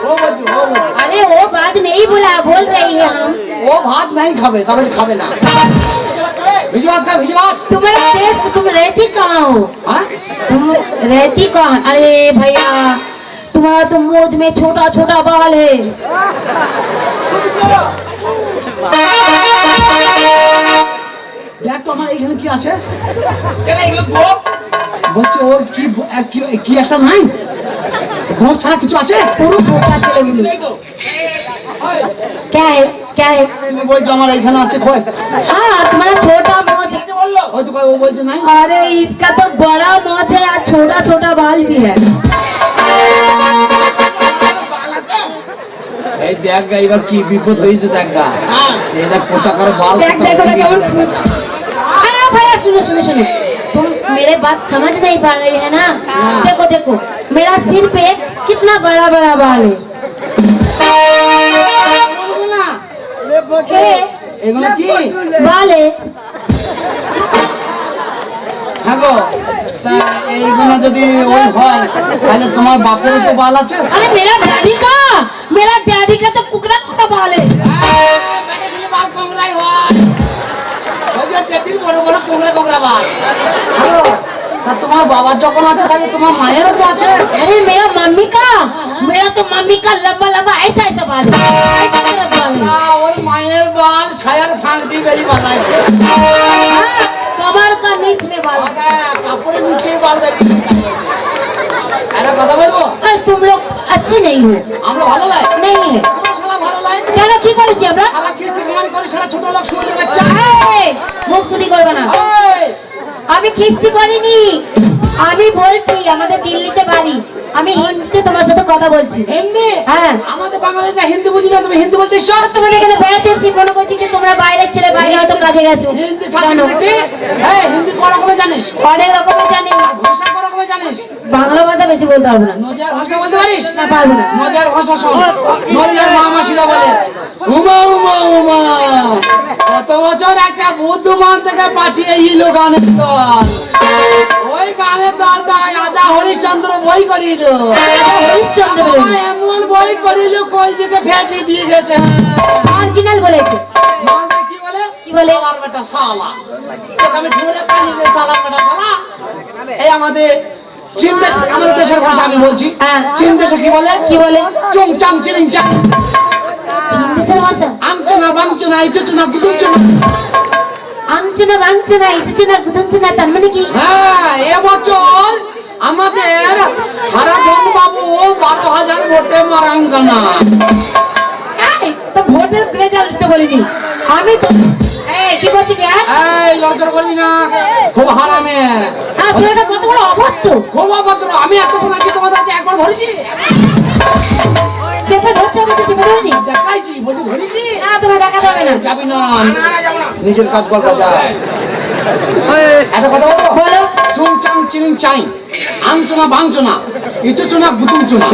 ও বলছি ও বলছি अरे वो बात नहीं बोला, बोल रही है हम। ও ভাত নাই খাবে, তবে খাবে না। ভিজি ভাত খা, ভিজি ভাত। तुम्हारा देश तुम रहती कहाँ हो? হ্যাঁ तुम रहती कहाँ? अरे भैया तुम्हारा तो मोज में छोटा छोटा बाल है। দেখ তো আমার এইখানে কি আছে। কেন এগুলো গোপ বলছে ও কি কি একটা নাই, গোপ ছাড়া কিছু আছে? পুরো বোকা ছেলেগুলো। এই তো क्या है क्या है? বলছে আমার এইখানে আছে খোয়। हाँ तुम्हारा छोटा मोज है। বললো ওই তো কয়, ও বলছে নাই। अरे इसका तो बड़ा मोज है और छोटा छोटा बाल भी है। এই দেখ গা, এবার কি বিপদ হয়েছে দেখ গা। এই দেখ পোতাকার বাল देख কোথায় देखो উঠে देखो গেছে দেখ। अरे भैया सुनो सुनो सुनो, तुम मेरे बात समझ नहीं पा रही है ना? देखो देखो मेरा सिर पे कितना बड़ा बड़ा बाल है। ये এগুলো কি? बाल है। হ্যাঁ গো, তা এইগুলো যদি ওই হয় তাহলে তোমার বাপের তো বাল আছে। अरे मेरा डैडी का तो कुकड़ा कुकड़ा बाल है। বড় বড় কোংরা কোংরা বাল। হ্যালো, তা তোমার বাবা যখন আছে তাহলে তোমার মায়েরও তো আছে। अरे मेरा तो मम्मी का लंबा लंबा ऐसा ऐसा बाल है, ऐसा मेरा बाल है। ওর মায়ের বাল ছায়ার ফাঁক দিয়ে বেরিয়ে বাল আছে। हाँ, कमर का नीच में बाल है। কাপড়ের নিচেই বাল বেরিয়ে একটা কথা বলবো, अरे तुम लोग अच्छे नहीं हो, আমরা ভালো লাগে, नहीं है। তোমার শালা ভালো লাগে। কেন কি করেছে? এসেছি আমরা? শালা কিস্তি কামাই করে শালা ছোট লোক শুয়ে বাচ্চা। এই, মুখ শুধু করবে না। এই, আমি খিস্তি করিনি, আমি বলছি আমাদের দিল্লিতে বাড়ি, আমি হিন্দিতে তোমার সাথে কথা বলছি। হিন্দি? হ্যাঁ। আমাদের বাঙালিরা হিন্দি বুঝি না, তুমি হিন্দি বলতে সব তোমাদের এখানে বেড়াতে এসেছি, মনে করছি যে তোমরা বাইরের ছেলে, বাইরে হয়তো কাজে গেছো। হিন্দি জানো? ফাঁকি। এই হিন্দি কোন রকমের জানিস? অনেক রকমের জানি, ভাষা কোন রকমের জানিস? বাংলা ভাষা বেশি বলতে পারবো না। নদিয়ার ভাষা বলতে পারিস? না, পারবো না। নদিয়ার ভাষা শোন। নদিয়ার মামাসিরা বলে উমা উমা উমা, কত বছর একটা বুদ্ধমান থেকে পাঠিয়ে ইলো গানের দল। ওই গানের দলটাই রাজা হরিশ্চন্দ্র বই করিল। হরিশ্চন্দ্র বলে এমন বই করিল কই দিকে ফেঁসে দিয়ে গেছে। অরিজিনাল বলেছে। বাংলা কি বলে? কি বলে? সালার বেটা সালা। তোকে আমি ধরে পানি দে সালার বেটা সালা। এই আমাদের চীন আমাদের দেশের ভাষা আমি বলছি। হ্যাঁ। চীন দেশে কি বলে? কি বলে? চুং চাং চিলিং চাং। চীন দেশের ভাষা? আমচনা বাংচনা ইচুচনা গুদুচনা। আংচনা বাংচনা ইচুচনা গুদুমচনা, তার মানে কি? হ্যাঁ, এবছর আমাদের হারাধন বাবু 12,000 ভোটে মারাঙ্গানা। এই, তো ভোটের রেজাল্ট তো বলিনি আমি তো। এই কি বলছি কি? এই লড়চড় করবি না, খুব হারামে। হ্যাঁ, ছেলেটা কত বড় অভদ্র। খুব অভদ্র। আমি এতক্ষণ আছি তোমাদের কাছে একবার ধরেছি? চেপে ধরছে, আমি তো চেপে ধরিনি। দেখাইছি, বলছি ধরেছি? না, তোমার দেখা যাবে না। যাবি না, নিজের কাজ কর বাজা। একটা কথা বলবো? বলো। চুং চাং চিলিং চাই, আমচনা বাংচনা ইচুচনা গুতুমচনা,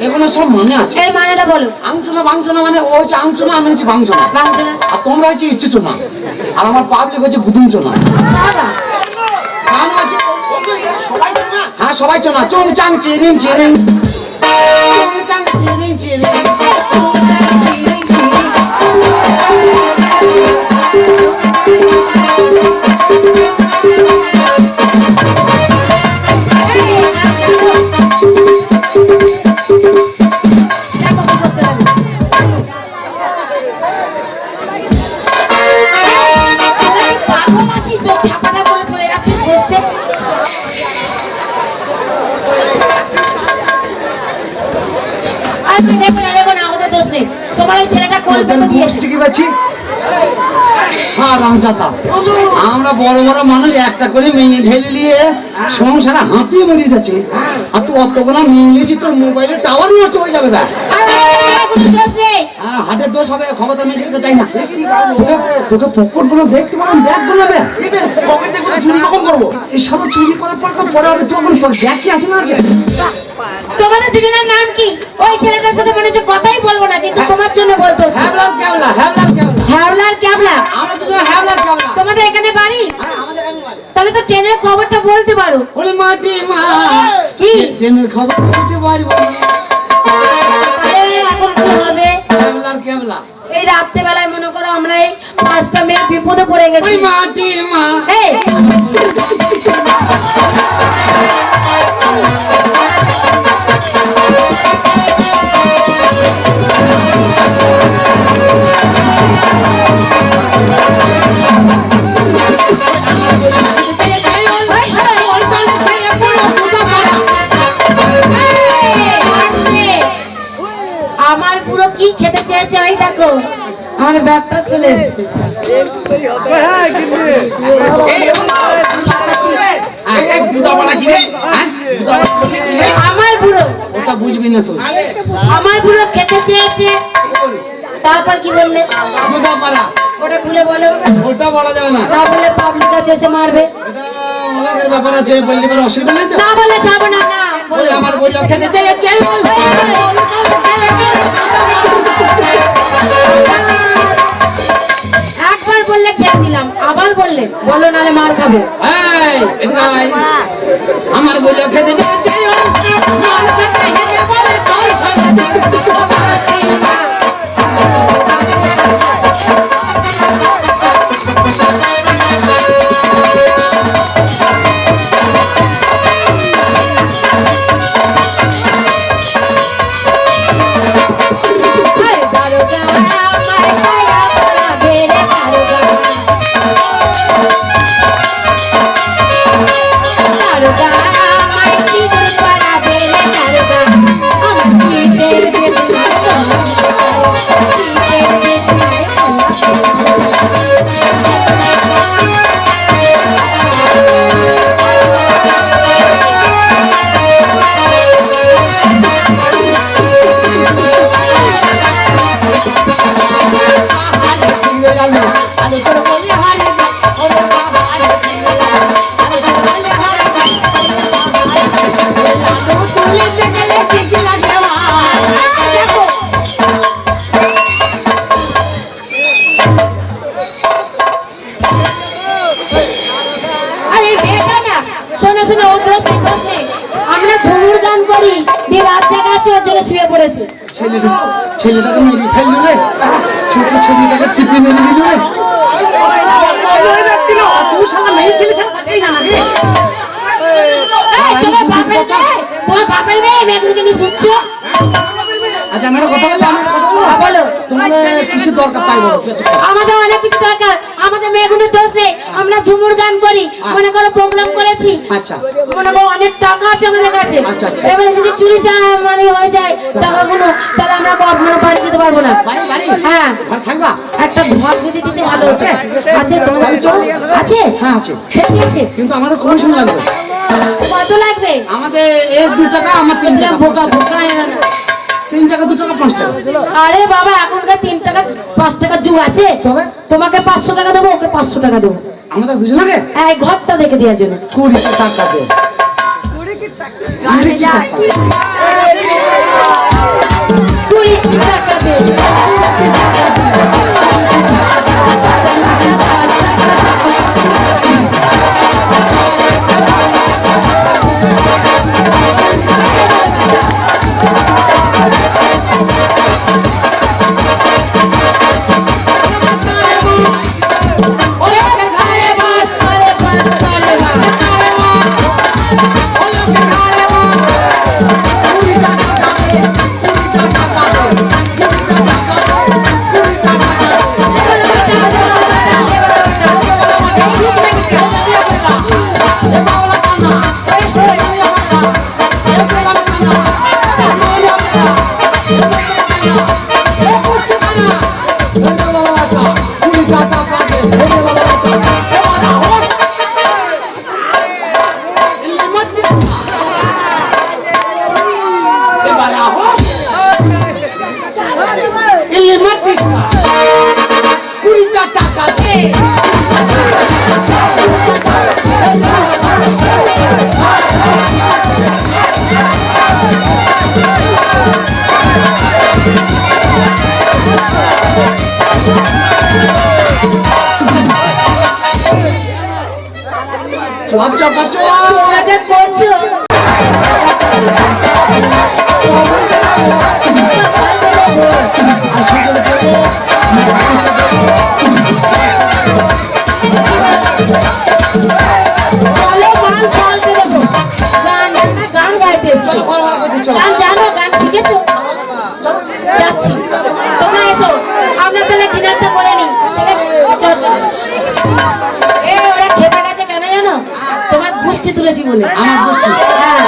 এগুলো সব মানে আছে। এর মানেটা বলো। আমচনা বাংচনা মানে ও হচ্ছে আমচনা, আমি হচ্ছে বাংচনা। বাংচনা। আর তোমরা হচ্ছে ইচ্ছুচনা, আর আমার পাবলিক হচ্ছে গুদুমচনা। বাবা, গান আছে, হ্যাঁ সবাই চনা। চুং চাং চিরিং চিরিং, চুং চাং চিরিং চিরিং। দেখো কি করছে না। তোরা কি পাগল আছিস? ও খ্যাপাটা বলে চলে যাচ্ছিস বুঝতে? আর তুই দেখো না, আমাদের দোষ নেই। তোমার ওই ছেলেটা করবে তো দিয়েছে। কি পাচ্ছি? হ্যাঁ রামচাতা, আমরা বড় বড় মানুষ একটা করে মেয়ে ঢেলে নিয়ে সংসারে হাঁপিয়ে মরিয়ে যাচ্ছে। আর তুই অতগুলো মেয়ে নিয়েছি, তোর মোবাইলের টাওয়ার নষ্ট হয়ে যাবে। কোনো দোষ নেই। হ্যাঁ হাটের দোষ হবে, খবরদার মেয়ে চাই না। তোকে পকেট গুলো দেখতে পারলাম, ব্যাগ গুলোবে পকেট দেখে চুরি কখন করবো? এই সব চুরি করার পর পরে হবে। তুই এখন ব্যাগ কি আছে না আছে? তোমাদের দুজনের নাম কি? ওই ছেলেটার সাথে মনে হচ্ছে কথাই বলবো না, কিন্তু তোমার জন্য বলতে হচ্ছে। হ্যাবলার ক্যাবলা, হ্যাবলার ক্যাবলা। হ্যাওলার ক্যাবলা। আমরা দুজন হ্যাবলার ক্যাবলা। তোমাদের এখানে বাড়ি? হ্যাঁ আমাদের কাছে বাড়ি। তাহলে তো ট্রেনের খবরটা বলতে পারো। ওরে মাটি মা, কি? ট্রেনের খবর বলতে পারবো না। আরে এখন কি হবে? হ্যাবলার ক্যাবলা। এই রাত্রে বেলায় মনে করো আমরা এই 5টা মেয়ে বিপদে পড়ে গেছি। ওরে মাটি মা। এই, আমার পুরো কি খেতে চেয়েছে ওই দেখো, আমার ব্যাগটা চলে এসেছে। আমার বুড়ো, ওটা বুঝবি না তুই। আমার বুড়ো খেতে চেয়েছে। তারপর কি বললে? দুধাপাড়া। ওটা খুলে বলো। ওটা বলা যাবে না। না বলে পাবলিক কাছে এসে মারবে। এটা অনেকের ব্যাপার আছে, বললে পরে অসুবিধা নেই তো? না বলে যাবো না। না বলে আমার বইটা খেতে চেয়েছে। একবার বললে ছেড়ে দিলাম, আবার বললে বলো, নালে মার খাবে। এই, এদিকে আয়। আমার বইটা খেতে চেয়েছে। মার খেতে হেঁটে বলে তোর সঙ্গে। দারোগা, দোষ নেই, ও দোষ নেই, দোষ নেই। আমরা ঝুমুর গান করি, দিয়ে রাত জায়গা আছে, ওর জন্য শুয়ে পড়েছে। ছেলেটাকে মেরে ফেললো রে, ছোট ছেলেটাকে চিপে মেরে দিল রে। তুই শালা মেয়ে ছেলে ছাড়া থাকেই না নাকি? এই, তোমার বাপের মেয়ে, মেয়েগুলোকে নিয়ে শুচ্ছ? আচ্ছা আমরা কথা বলবো, আমরা কথা বলবো। হ্যাঁ, বলো। তোমাদের কিছু দরকার তাই বলো। আমাদের অনেক কিছু দরকার, আমাদের মেয়েগুলোর দোষ নেই। আমরা ঝুমুর গান করি, মনে করো প্রোগ্রাম করেছি, আচ্ছা মনে করো অনেক টাকা আছে আমাদের কাছে। আচ্ছা, আচ্ছা। এবারে যদি চুরি মানে হয়ে যায় টাকাগুলো, তাহলে আমরা মানে বাড়ি যেতে পারবো না। হ্যাঁ, ঘর থাকবা? একটা ঘর যদি দিতে ভালো হতো। আছে তোমাদের আছে? হ্যাঁ আছে, ঠিক আছে। কিন্তু আমাদের কমিশন লাগবে। কত লাগবে? আমাদের 2 টাকা, আমার 3 টাকা, বোকা বোকা এরা না। 3 টাকা 2 টাকা 5 টাকা। আরে বাবা, এখনকার 3 টাকা 5 টাকার যুগ আছে। তবে তোমাকে 500 টাকা দেবো, ওকে 500 টাকা দেবো। আমাদের দুজনকে হ্যাঁ, এই ঘরটা দেখে দেওয়ার জন্য। 20 টাকা দে। 20 টাকা দে। ওরে ঘরে বাস করে বাস করে চপ চপ চপ তোমরা যা করছো, ভালো গান শুনতে দেবো। গান গাইতে এসছি। গান জানো? গান শিখেছো? যাচ্ছি, তোমরা এসো। আমরা তাহলে ডিনারটা করে নিই, ঠিক আছে? চল চল। ওরা খেতে গেছে কেন জানো? তোমার গোষ্ঠী তুলেছি বলে। আমার গোষ্ঠী? হ্যাঁ।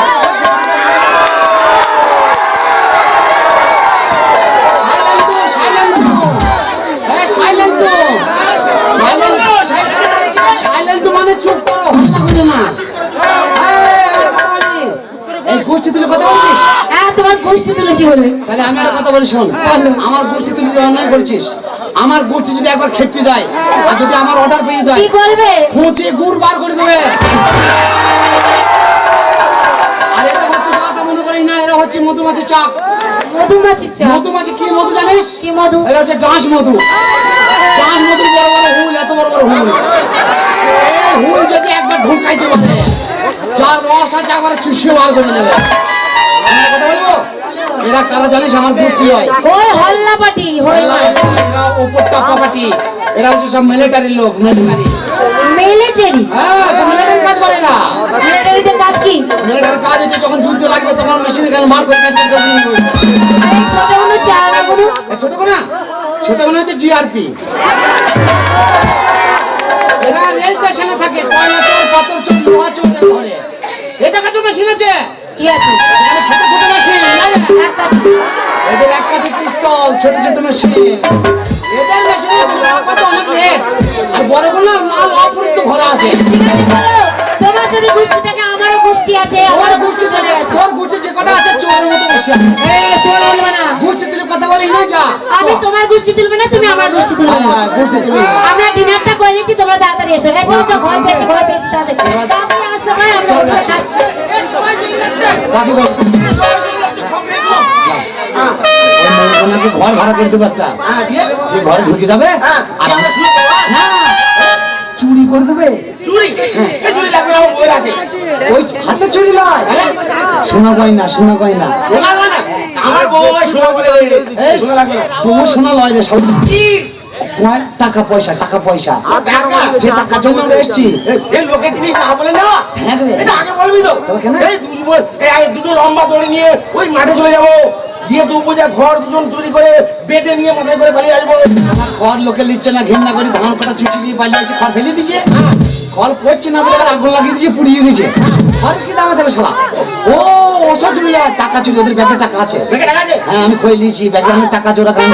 মানে চুপ করো, হল্লা করো না। এই গোষ্ঠী তুলে কথা বলছিস? হ্যাঁ, তোমার গোষ্ঠী তুলেছি বলে। তাহলে আমি একটা কথা বলি, শোন। আমার গোষ্ঠী তুলে যে অন্যায় করেছিস, আমার গোষ্ঠী যদি একবার খেপে যায় আর যদি আমার অর্ডার পেয়ে যায়, কি করবে? খুঁচে গুড় বার করে দেবে। আর এটা হচ্ছে কথা মনে করিস না, এরা হচ্ছে মধুমাছি চাপ। মধুমাছির চা? মধুমাছি কি মধু জানিস? কি মধু? এরা হচ্ছে ডাঁশ মধু। ডাঁশ মধুর বড় বড় হুল, এত বড় বড় হুল। এই হুল যদি একবার ঢুকাইতে পারে, যার রস আছে একবার চুষিয়ে বার করে নেবে। আমি একটা কথা বলবো, এরা কারা জানিস? আমার গোষ্ঠী হয়। ওই হল্লা পাটি, হল্লা। এরা ওপর টাকা পাটি, এরা হচ্ছে সব মিলিটারির লোক। মিলিটারি? হ্যাঁ, সব মিলিটারি কাজ করে না। মিলিটারিতে কাজ কি? মিলিটারির কাজ হচ্ছে যখন যুদ্ধ লাগবে তখন মেশিনে গেলে মার করে কাটতে হবে। আরে ছোট কোনো চা না কোনো? ছোট কোনা? ছোট কোনা হচ্ছে জিআরপি। এরা রেল স্টেশনে থাকে, কয়লা চোর, পাথর চোর, লোহা চোর ধরে। এটা কাছে মেশিন আছে। কি আছে? এখানে ছোট ছোট মেশিন, একটা এদের একটা পিস্তল, ছোট ছোট মেশিন। এদের মেশিনের কত অনেক রেট। আর বড়গুলো মাল অপরিত ভরা আছে। ঠিক আছে, চলো। তোমার যদি গোষ্ঠী থাকে, আমারও গোষ্ঠী আছে, আমারও গোষ্ঠী চলে গেছে। তোর গুছে যে কটা আছে চোরের মতো বসে আছে। চোর বলবে না। গুছে তুলে কথা বলি না, যা। আমি তোমার গোষ্ঠী তুলবে না, তুমি আমার গোষ্ঠী তুলবে না। গুছে তুলে আমরা ডিনারটা করে নিচ্ছি, তোমরা তাড়াতাড়ি এসো। এই চলো, চলো, ঘর পেয়েছি তাড়াতাড়ি। তাড়াতাড়ি আসবে ভাই, আমরা ওখানে খাচ্ছি। দাদু বল। ওনাকে ঘর ভাড়া করে দেবো একটা। তুই ঘরে ঢুকে যাবে আর না চুরি করে দেবে। চুরি? এই চুরি লাগবে না, আমার বই আছে। ওই শোনা কয় না শোনা কয় না শোনা যায় না? আমার বউ আমায় শোনা বলে, এই শোনা লাগবে না। তুমি শোনা লয় রে সব কি? কয় টাকা পয়সা টাকা? যে টাকার জন্য আমরা এসছি এই লোকে জিনিস না বলে না, হ্যাঁ রে এটা আগে বলবি তো। তবে কেন? এই দুটো লম্বা দড়ি নিয়ে ওই মাঠে চলে যাবো, গিয়ে দু বোঝা ঘর দুজন চুরি করে বেটে নিয়ে মাথায় করে পালিয়ে আসবো। আমার ঘর লোকে লিখছে না ঘেন্না করে ধান কাটা চুচি দিয়ে পালিয়ে আছে খড় ফেলে দিছে খড় পড়ছে না বলে আবার আগুন লাগিয়ে দিয়েছে পুড়িয়ে দিয়েছে খড় কি দাম আছে শালা ও ওসব চুরি না, টাকা চুরি ওদের ব্যাগে টাকা আছে দেখে টাকা আছে? হ্যাঁ আমি খই নিয়েছি ব্যাগে আমি টাকা জোড়া গান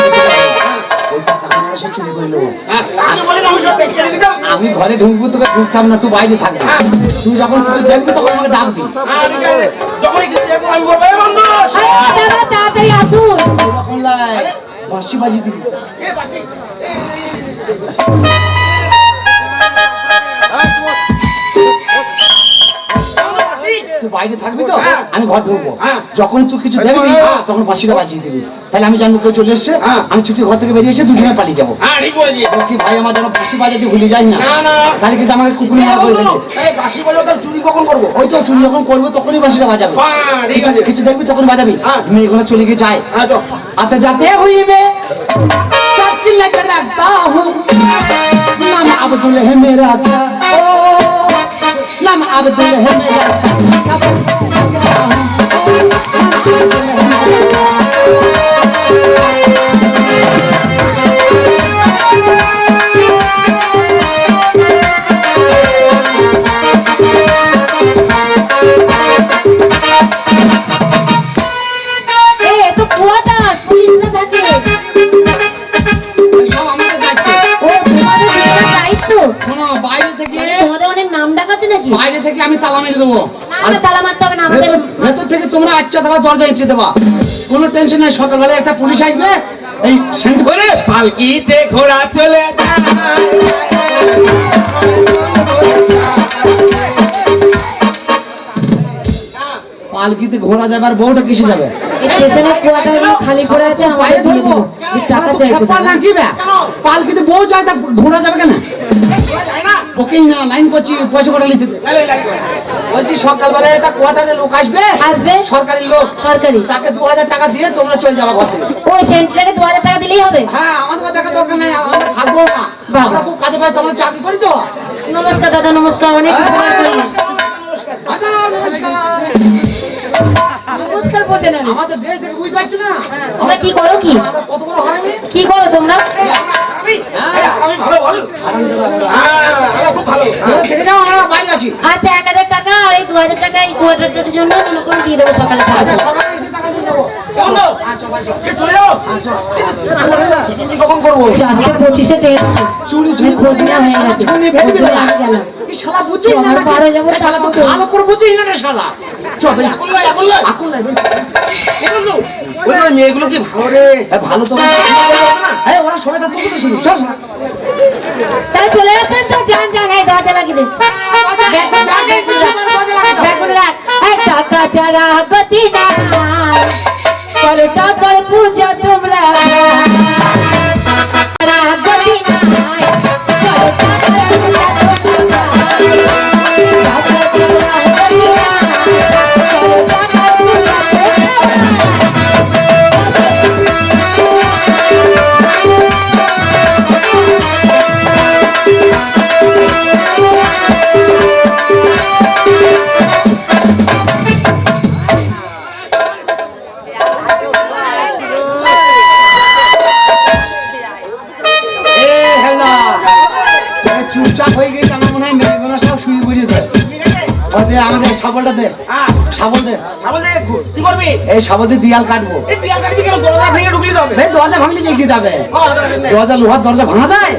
ওই টাকা আমরা সব চুরি করে নেবো হ্যাঁ, আগে বলে না আমি সব দেখে নিয়ে নিতাম। আমি ঘরে ঢুকবো তোকে ঢুকতাম না তুই বাইরে থাকবি তুই যখন কিছু দেখবি তখন আমাকে ডাকবি হ্যাঁ, ঠিক আছে। যখনই কিছু দেখবো আমি বলবো, "এই বন্ধু, দাদা তাড়াতাড়ি আসুন। তখন লাই বাঁশি বাজি দিবি এ বাসি, তুই বাইরে থাকবি তো হ্যাঁ। আমি ঘর ঢুকবো হ্যাঁ। যখন তুই কিছু দেখবি তখন বাঁশিটা বাজিয়ে দিবি তাহলে আমি জানবো কেউ চলে এসছে হ্যাঁ। আমি ছুটি ঘর থেকে বেরিয়ে এসে দুজনে পালিয়ে যাবো হ্যাঁ, ঠিক বলেছি। কি ভাই আমার যেন বাঁশি বাজাতে ভুলে যাই না না, না। তাহলে কিন্তু আমাকে কুকুর এ মারা করে বন্ধু, ফেলবে। এই বাসি বাজাও তাহলে চুরি কখন করবো? ওই তো চুরি যখন করবো তখনই বাঁশিটা বাজাবে হ্যাঁ, ঠিক কিছু- আছে। কিছু দেখবি তখন বাজাবি হ্যাঁ। আমি এখানে চলে গিয়ে যাই হ্যাঁ, চল। आते जाते हुए मैं सबकी लेकर रखता हूँ नाम अब्दुल है मेरा क्या ओ नाम अब्दुल है मेरा এ তো কুয়াটা পুলিশ না থাকে। সব আমাদের দায়িত্ব ও তোমাদের দিকের দায়িত্ব। শোনো বাইরে থেকে তোমাদের অনেক নাম ডাক আছে নাকি? বাইরে থেকে আমি তালা মেরে দেবো না না, তালা মারতে হবে না আমাদের। ভেতর থেকে তোমরা আচ্ছা তারা দরজা ইচ্ছে দেবা কোনো টেনশন নাই সকালবেলা একটা পুলিশ আসবে এই সেন্ট করে পালকিতে ঘোড়া চলে যায়। পালকিতে ঘোড়া যাবে আর বউটা কিসে যাবে এই স্টেশনের কুয়াটা এগুলো খালি পড়ে আছে আমাদের দিয়ে দিন। টাকা চাইছে দাদা। কি বে পালকিতে বউ যায় তা ঘোড়া যাবে কেন যায় না? বুকিং না লাইন করছি পয়সা কটা নিতে এই, এই, এই, বলছি সকালবেলা একটা কোয়ার্টারে লোক আসবে আসবে সরকারি লোক সরকারি। তাকে 2000 টাকা দিয়ে তোমরা চলে যাবা ঘর থেকে ওই সেন্টারে 2000 টাকা দিলেই হবে। হ্যাঁ আমাদের দেখা দরকার নেই আমরা থাকবো না বাহ। আমরা খুব কাজে পাই তোমরা চাকরি করি তো নমস্কার দাদা, নমস্কার, অনেক উপকার করলেন। আচ্ছা, নমস্কার নমস্কার বোঝে না। আমাদের দেশ থেকে বুঝতে পারছো না তোমরা কি করো কি? আমরা কত বড় হারামি কি করো তোমরা? আমি ভালো বল। হ্যাঁ, আমরা খুব ভালো। তোমরা থেকে যাও আমরা বাইরে আছি আচ্ছা 1000 টাকা আর এই 2000 টাকা এই কোয়ার্টারটার জন্য মনে করে দিয়ে দেবো সকালে আচ্ছা 6:00। সকালে এসে টাকা দিয়ে দেবো এ বন্ধু, এ চলে যাবো? চুরি কখন করবো চাঁদকে 25-এ টের আছে। চুরি আমি খোঁজ নেওয়া হয়ে শালা গেছে। চুরি ফেলে দিবে ওই জন্য আমি গেলাম। এই শালা বুঝছিস না আমার নাকি? পার হয়ে যাবো, এই শালা তো টাকা ভালো করে বুঝছিস না রে শালা চল ভাই এখন লয়, এখন লয়। আকুল নাই ভাই। এ বন্ধু, ওই যে মেয়েগুলো কি ভালো রে? এ ভালো তো এই ওরা সবাই তো তুই শুনো চল তাহলে চলে যাচ্ছেন তো? যান যান, এই দরজা লাগিয়ে দে। ব্যাগগুলো রাখ। এই টাকা ছাড়া গতি নাই, করো টাকার পূজা তোমরা। ছাড়া গতি নাই, করো টাকার পূজা তোমরা। টাকা ছাড়া গতি নাই, করো টাকার পূজা তোমরা। এ হেলা চুপচাপ হয়ে গেছে আমার মনে হয় মেয়েগুলো সব শুয়ে পড়ে যায় ওদের আমাদের শাবলটা দে হ্যাঁ, শাবল দে সামনে দিয়ে কি করবি? এই শাবল দিয়ে দিয়াল কাটবো এই দেয়াল কাটবি কেন? দরজা ভেঙে ঢুকলি তো হবে। এই দরজা ভাঙলে যে এগিয়ে যাবে হ্যাঁ, দরজা ভেঙে। দরজা লোহার দরজা ভাঙা যায়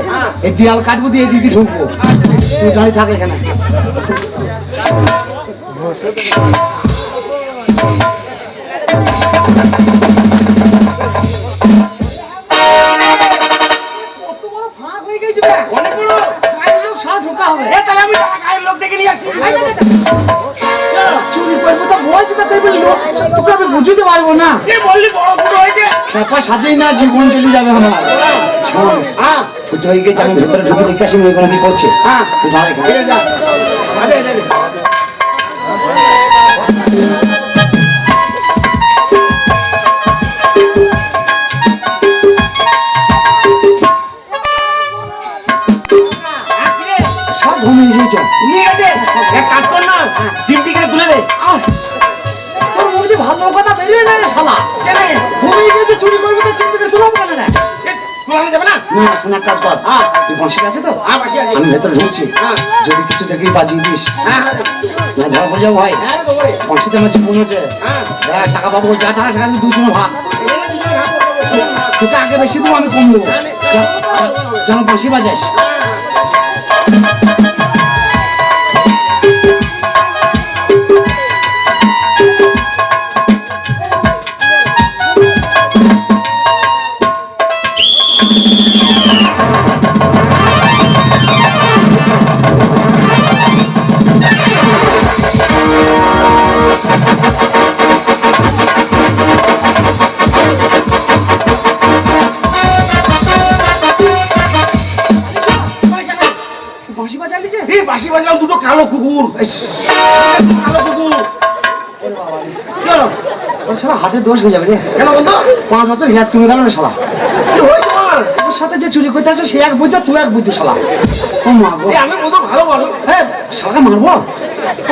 এই দিয়াল কাটবো দিয়ে দিদি ঢুকবো তুই দাঁড়িয়ে থাক এখানে অনেক বড়। গায়ের লোক সব ঢোকা হবে এ, তাহলে আমি গায়ের লোক দেখে নিয়ে আসি। চুরি করবো তো বলছি তো তুই বলি লোক তোকে আমি বুঝতে পারবো না এ বললি বড় বুড়ো হয়েছে। ব্যাপার সাজেই না জীবন চলে যাবে আমার শোন হ্যাঁ, পুজো হয়ে গেছে আমি ভেতরে ঢুকে দেখে আসি মেয়েগুলো কি করছে হ্যাঁ, তুই দাঁড়া এখানে। ঠিক আছে, যা। আরে, আরে, আরে। নিয়ে গিয়েছ। নিয়ে গেছে, এক কাজ কর না, চিমটি কেটে তুলে দে। তোর মুখ দিয়ে ভালো কথা বেরিয়ে যায় রে শালা। কেন? ঘুমিয়ে গিয়েছে চুরি করবি তো চিন্তা তুলাবো কেন না? তোলানো যাবে না? না শোনার কাজ কর। তুই বসে আছে তো? হ্যাঁ, বাসি আছে। আমি ভেতরে ঢুকছি। যদি কিছু দেখেই বাজিয়ে দিস হ্যাঁ, না ধরা পড়ে যাবো ভাই। হ্যাঁ, দেবো রে। বসিতে আমার জীবন আছে। হ্যাঁ। দেখ টাকা পাবো, যা টাকা টাকা দুজনের ভাগ। এখানে দুজনে ভাগ করে দেবো। তোকে আগে বেশি দেবো, আমি কম দেবো। যেন বসি বাজাস। বাঁশি বাজালি যে? এই বাঁশি বাজলাম দুটো কালো কুকুর। কালো কুকুর। কি হলো? ওর শালা হাটের দোষ হয়ে যাবে রে। কেন বন্ধু? 5 বছর হেয়াত কমে গেল রে শালা। কি হয়েছে তোমার? ওর সাথে যে চুরি করতে আছে সে এক বুদ্ধ, তুই এক বুদ্ধ শালা। ও মা গো। এই আমি বন্ধু ভালো বলো। হ্যাঁ শালাকে মারবো?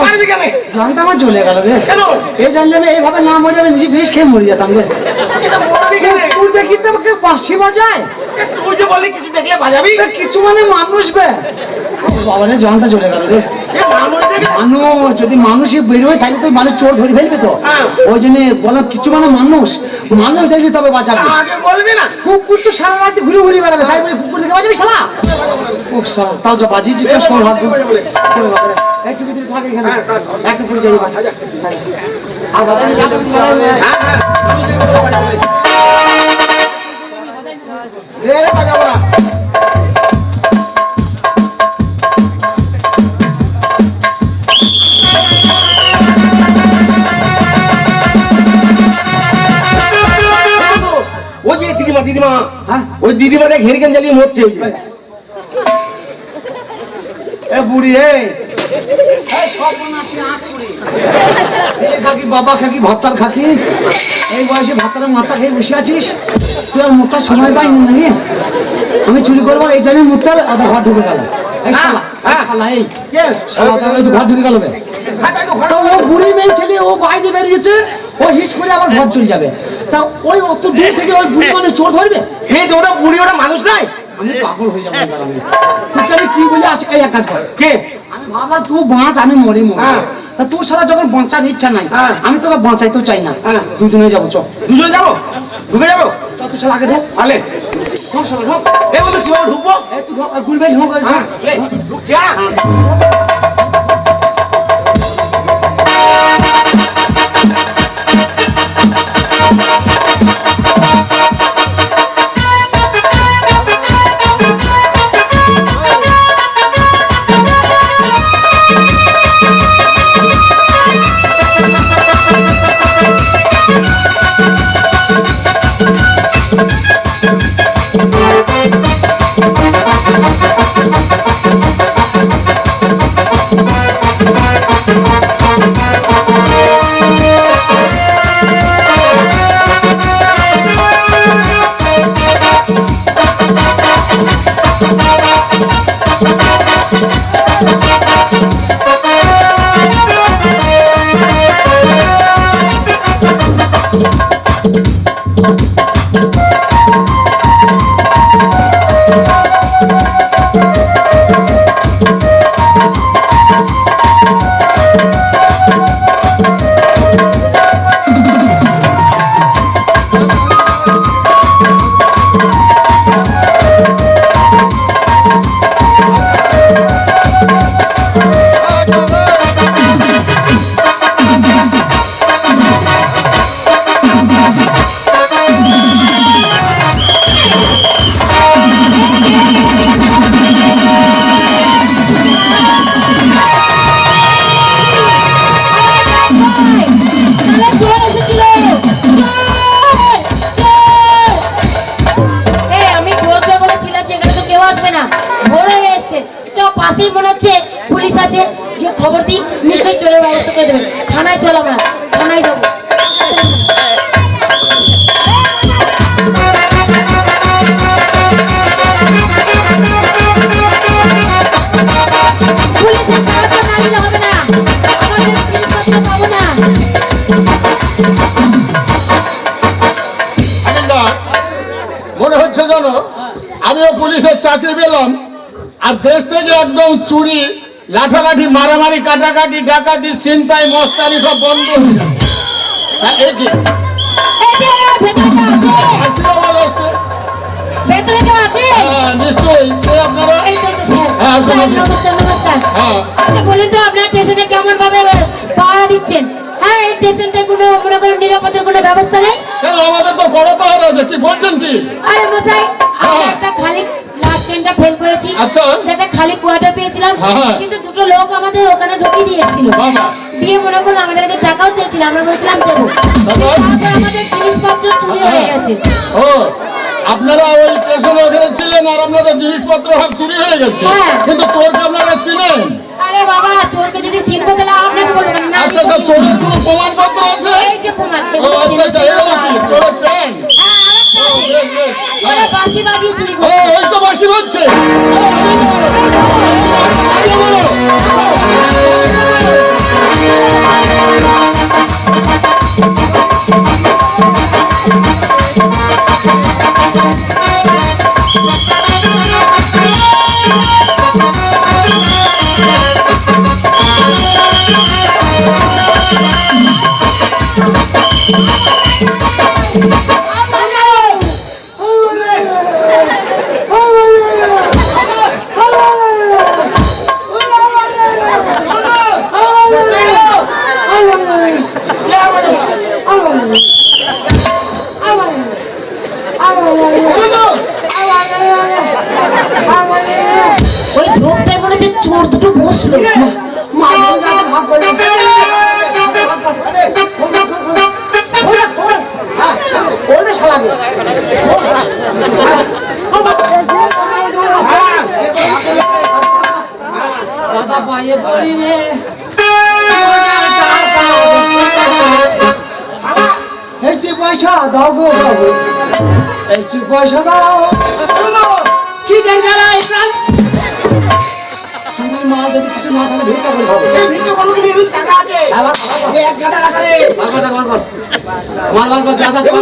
মারবি কেন? জানটা আমার জ্বলে গেল রে। কেন? এই জানলে আমি এইভাবে না মরে যাবে, নিজে বিষ খেয়ে মরে যেতাম রে। এটা মরবি কেন? কুকুর দেখিতে আমাকে বাঁশি বাজায়? তুই যে বললি কিছু দেখলে বাজাবি? তা কিছু মানে মানুষ বে। বাবা রে জানটা জ্বলে গেল রে। এ মানুষ দেখে মানুষ যদি মানুষই বেরোয় তাহলে তো মানুষ চোর ধরে ফেলবে তো। হ্যাঁ। ওই জন্য বললাম কিছু মানে মানুষ দেখলে তবে বাঁচাবে। আগে বলবি না? কুকুর তো সারা রাত ঘুরে ঘুরে বেড়াবে, তাই বলে কুকুর দেখে বাঁচাবি শালা? ও শালা তাও যা বাজিয়েছিস তো শোন হাত একটু ভিতরে থাকে এখানে একটু করে যাই আর বাজারে যা করতে পারবে। হ্যাঁ, হ্যাঁ, মানুষ দেখে বলে বাজাবি। দে রে, বাজাবো না। ওই যে দিদিমা হ্যাঁ? ওই দিদিমা দেখ হেরিকেন জ্বালিয়ে মরছে ওই যে। এ বুড়ি এই সর্বনাশী আট পুরি খাকি বাবা খাকি ভত্তার খাকি এই বয়সে ভাতার মাথা খেয়ে বসে আছিস তুই আর মুখটার সময় পাইনি নাকি আমি চুরি করবো এই জানি মুখটার আধা ঘর ঢুকে গেল এই শালা এই শালা এই কে? শালা তাহলে তো ঘর ঢুকে গেল বে হ্যাঁ, তাই তো ঘরে তো ও বুড়ি মেয়ে ছেলে ও বাইরে বেরিয়েছে ও হিস করে আবার ঘর চলে যাবে তা ওই অত দূর থেকে ওই বুড়ি মানে চোর ধরবে এই যে ওটা বুড়ি ওটা মানুষ নাই। আমি পাগল হয়ে যাবো এবার আমি তোকে আমি কি বলি আসি এই এক কাজ কর কে? আমি ভাবলাম তুই বাঁচ আমি মরি মরি হ্যাঁ। তা তুই সারা যখন বাঁচার ইচ্ছা নাই হ্যাঁ। আমি তোকে বাঁচাইতেও চাই না হ্যাঁ। দুজনে যাবো চ দুজনে যাবো? ঢুকে যাবো? তুই শালা আগে ঢোক আলে ঢোক শালা ঢোক এ বন্ধু কিভাবে ঢুকবো? এই তুই ঢোক আর গুলবাই ঢোক আর হ্যাঁ, লে, ঢুকছি হ্যাঁ। পাশেই মনে হচ্ছে পুলিশ আছে গিয়ে খবর দিই নিশ্চয়ই চলে ব্যবস্থা করে দেবে থানায় চলো আমরা থানায় যাবো আর দেশ থেকে একদম চুরি লাঠালাঠি মারামারি কাটাকাটি ডাকাতি ছিনতাই মস্তানি সব বন্ধ হয়ে যাবে। হ্যাঁ, এই কি এই যে ভেতরে আছে, আশীর্বাদ আসছে। ভেতরে তো আছে। হ্যাঁ, নিশ্চয়ই এই আপনারা এই তো স্যার। হ্যাঁ, স্যার, আসুন। নমস্কার নমস্কার। হ্যাঁ। আচ্ছা বলুন তো আপনার স্টেশনে কেমন ভাবে পাহারা দিচ্ছেন? হ্যাঁ, এই স্টেশনটা কোনো মনে করেন নিরাপত্তার কোনো ব্যবস্থা নেই? কেন আমাদের তো বড় পাহাড় আছে, কি বলছেন কি? আরে মশাই, আমি হ্যাঁ। একটা খালি লাস্ট ট্রেনটা ফেল করেছি। আচ্ছা। একটা খালি কোয়ার্টার পেয়েছিলাম, হ্যাঁ। কিন্তু দুটো লোক আমাদের ওখানে ঢুকিয়ে দিয়েছিল। বাবা। দিয়ে মনে করুন আমাদের কাছে টাকাও চেয়েছিল, আমরা বলছিলাম দেবো। তারপর? তারপর আমাদের জিনিসপত্র চুরি হয়ে গেছে। ও, আপনারা ওই স্টেশনে ওখানে ছিলেন আর আপনাদের জিনিসপত্র সব চুরি হয়ে গেছে, হ্যাঁ। কিন্তু চোরকে আপনারা চিনেন? আরে বাবা, চোরকে যদি চিনবো তাহলে আপনাকে বলবো না। আচ্ছা আচ্ছা, চোরের কোনো প্রমাণপত্র আছে? এই যে প্রমাণ, ও এগুলো আচ্ছা আচ্ছা, চিহ্ন এগুলো কি আছে। চোরের প্যান্ট? হ্যাঁ, আরেকটা আছে। বেশ, বেশ। ওরা বাঁশি বাজিয়ে চুরি ও, করছে। ওই তো বাঁশি বাজছে। ওই ঝোপটায় মনে হচ্ছে চোর দুটো বসলো। দাদা পায়ে পড়ি রে, একটি পয়সা দাও গো বাবু, একটি পয়সা দাও। কি দেখছে না এই প্রাণ? চুরির মাল যদি কিছু না থাকে ভিক্ষা করে খাবো। মাল বার কর, যা যা চল।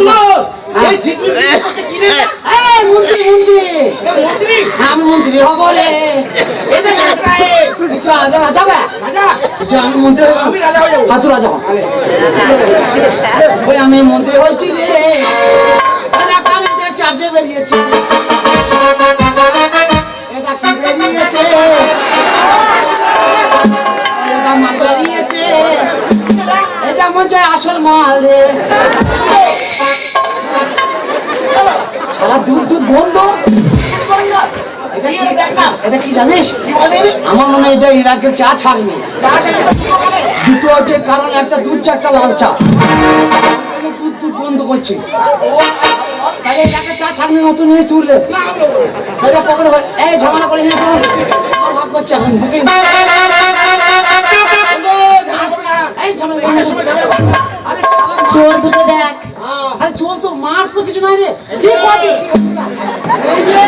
এই মন্ত্রী মন্ত্রী, আমি মন্ত্রী হবো রে। চল রাজা বে, আমি মন্ত্রী হবো। হ্যাঁ, তুই রাজা হ। ওই আমি মন্ত্রী হয়েছি রে, এটা কারেন্টের চার্জে বেরিয়েছে, এটা কি বেরিয়েছে, এটা মাল বেরিয়েছে, এটা মনে হয় আসল মাল রে। সারা দুধ দুধ বন্ধ। এটা কি জানিস? আমার মনে হয় এটা ইরাকের চা ছাড়নি। দুটো হচ্ছে কারণ, একটা দুধ চা, একটা লাল চা। দুধ দুধ বন্ধ করছে। তাহলে ইরাকের চা ছাড়নি নতুন নিয়ে তুললে এটা পকেটে হয়। এই ঝামেলা করিস না তো, আমার ভাগ করছে এখন বুকিং। এই ঝামেলা করিস না। আরে শালা চোর দুটো দেখ। আরে চল তো, মার তো কিছু নাই রে। কি করছিস? এই যে